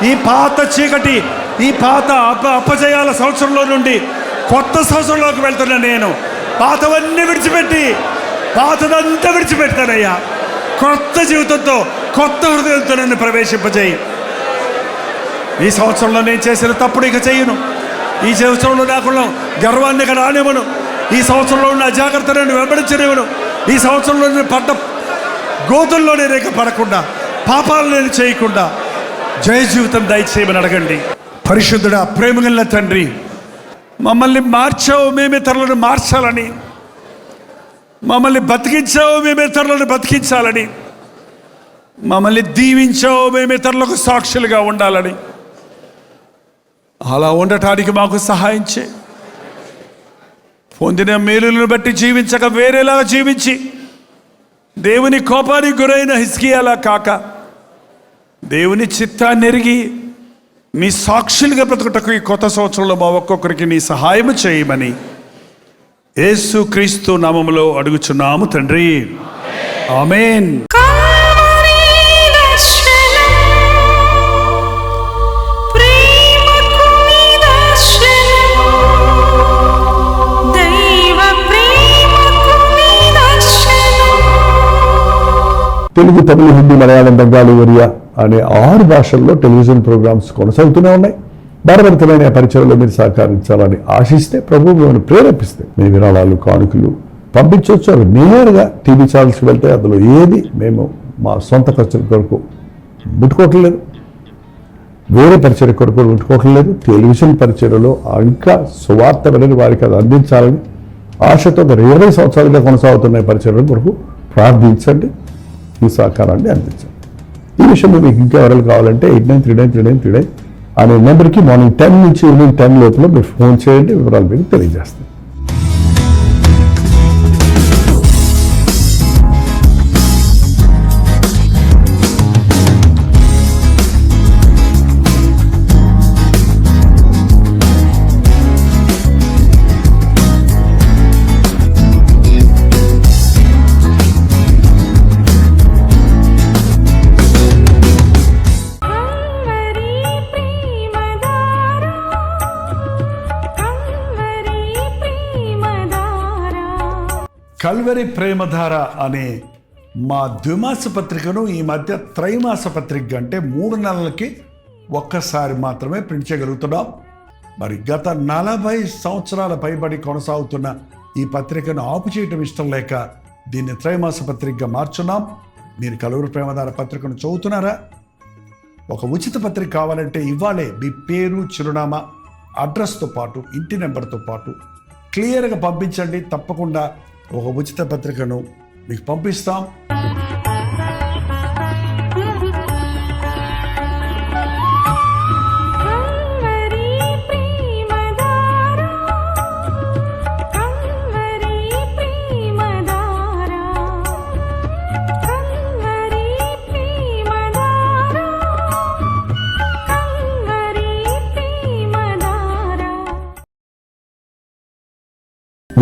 Speaker 3: ఈ పాత చీకటి, ఈ పాత అపజయాల సంవత్సరంలో నుండి కొత్త సంవత్సరంలోకి వెళ్తున్నా నేను. పాతవన్నీ విడిచిపెట్టి, పాతదంతా విడిచిపెడతానయ్యా. కొత్త జీవితంతో, కొత్త హృదయంతో నన్ను ప్రవేశింపజేయి. ఈ సంవత్సరంలో నేను చేసిన తప్పుడు ఇక చేయను. ఈ సంవత్సరంలో నాకున్న గర్వాన్ని ఇక రానివ్వను. ఈ సంవత్సరంలో ఉన్న అజాగ్రత్త నన్ను వెంబడించనివ్వను. ఈ సంవత్సరంలో నేను పడ్డ గోతుల్లో నేను ఇక పడకుండా, పాపాలు నేను చేయకుండా జయ జీవితం దయచేయమని అడగండి. పరిశుద్ధుడా, ప్రేమగల తండ్రి, మమ్మల్ని మార్చావు, మేము ఇతరులను మార్చాలని, మమ్మల్ని బతికించావు, మేము ఇతరులను బతికించాలని, మమ్మల్ని దీవించావు, మేము ఇతరులకు సాక్షులుగా ఉండాలని. అలా ఉండటానికి మాకు సహాయం చేయి. పొందిన మేలులను బట్టి జీవించక వేరేలాగా జీవించి దేవుని కోపానికి గురైన హిజ్కియాలా కాక దేవుని చిత్తాన్ని ఎరిగి నీ సాక్షులుగా బ్రతుకుటకు ఈ కొత్త సంవత్సరంలో మా ఒక్కొక్కరికి నీ సహాయం చేయమని యేసు క్రీస్తు నామములో అడుగుచున్నాము తండ్రి. ఆమేన్.
Speaker 5: తెలుగు, తమిళ, హిందీ, మలయాళం, బెంగాలీ, ఒరియా అనే 6 భాషల్లో టెలివిజన్ ప్రోగ్రామ్స్ కొనసాగుతూనే ఉన్నాయి. భారభరితమైన పరిచయంలో మీరు సహకరించాలని ఆశిస్తే, ప్రభువు మిమ్మల్ని ప్రేరేపిస్తే మీ విరాళాలు, కానుకలు పంపించవచ్చు. అవి నేరుగా టీవీ ఛానల్స్కి వెళ్తే అందులో ఏది మేము మా సొంత ఖర్చుల కొరకు ముట్టుకోవట్లేదు, వేరే పరిచయ కొరకు ముట్టుకోవట్లేదు. టెలివిజన్ పరిచయలో ఇంకా సువార్త వినని వారికి అది అందించాలని ఆశతో మరి 20 సంవత్సరాలుగా కొనసాగుతున్న పరిచయం కొరకు ప్రార్థించండి, ఈ సహకారాన్ని అందించండి. ఈ విషయంలో మీకు ఇంకా ఎవరైనా కావాలంటే 89393939 అనే నెంబర్కి మార్నింగ్ 10 నుంచి ఈవినింగ్ 10 లోపల మీరు ఫోన్ చేయండి, వివరాలు మీకు తెలియజేస్తాం.
Speaker 3: కల్వరి ప్రేమధార అనే మా ద్విమాస పత్రికను ఈ మధ్య త్రైమాస పత్రిక అంటే 3 నెలలకి ఒక్కసారి మాత్రమే ప్రింట్ చేయగలుగుతున్నాం. మరి గత 40 సంవత్సరాల పైబడి కొనసాగుతున్న ఈ పత్రికను ఆపు చేయటం ఇష్టం లేక దీన్ని త్రైమాస పత్రికగా మార్చున్నాం. మీరు కల్వరి ప్రేమధార పత్రికను చదువుతున్నారా? ఒక ఉచిత పత్రిక కావాలంటే ఇవ్వాలే మీ పేరు, చిరునామా, అడ్రస్తో పాటు ఇంటి నెంబర్తో పాటు క్లియర్గా పంపించండి. తప్పకుండా ఒక ఉచిత పత్రికను మీకు పంపిస్తాం.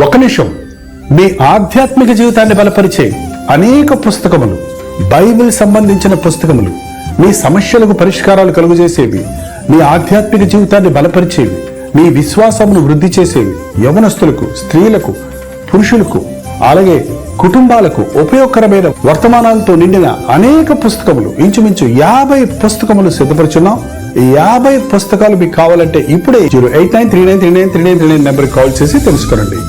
Speaker 6: ఒక నిమిషం, మీ ఆధ్యాత్మిక జీవితాన్ని బలపరిచే అనేక పుస్తకములు, బైబిల్ సంబంధించిన పుస్తకములు, మీ సమస్యలకు పరిష్కారాలు కలుగజేసేవి, మీ ఆధ్యాత్మిక జీవితాన్ని బలపరిచేవి, మీ విశ్వాసమును వృద్ధి చేసేవి, యవనస్తులకు, స్త్రీలకు, పురుషులకు, అలాగే కుటుంబాలకు ఉపయోగకరమైన వర్తమానాలతో నిండిన అనేక పుస్తకములు, ఇంచుమించు 50 పుస్తకములు సిద్ధపరుచున్నాం. ఈ 50 పుస్తకాలు మీకు కావాలంటే ఇప్పుడే 08939393939 నెంబర్కి కాల్ చేసి తెలుసుకోండి.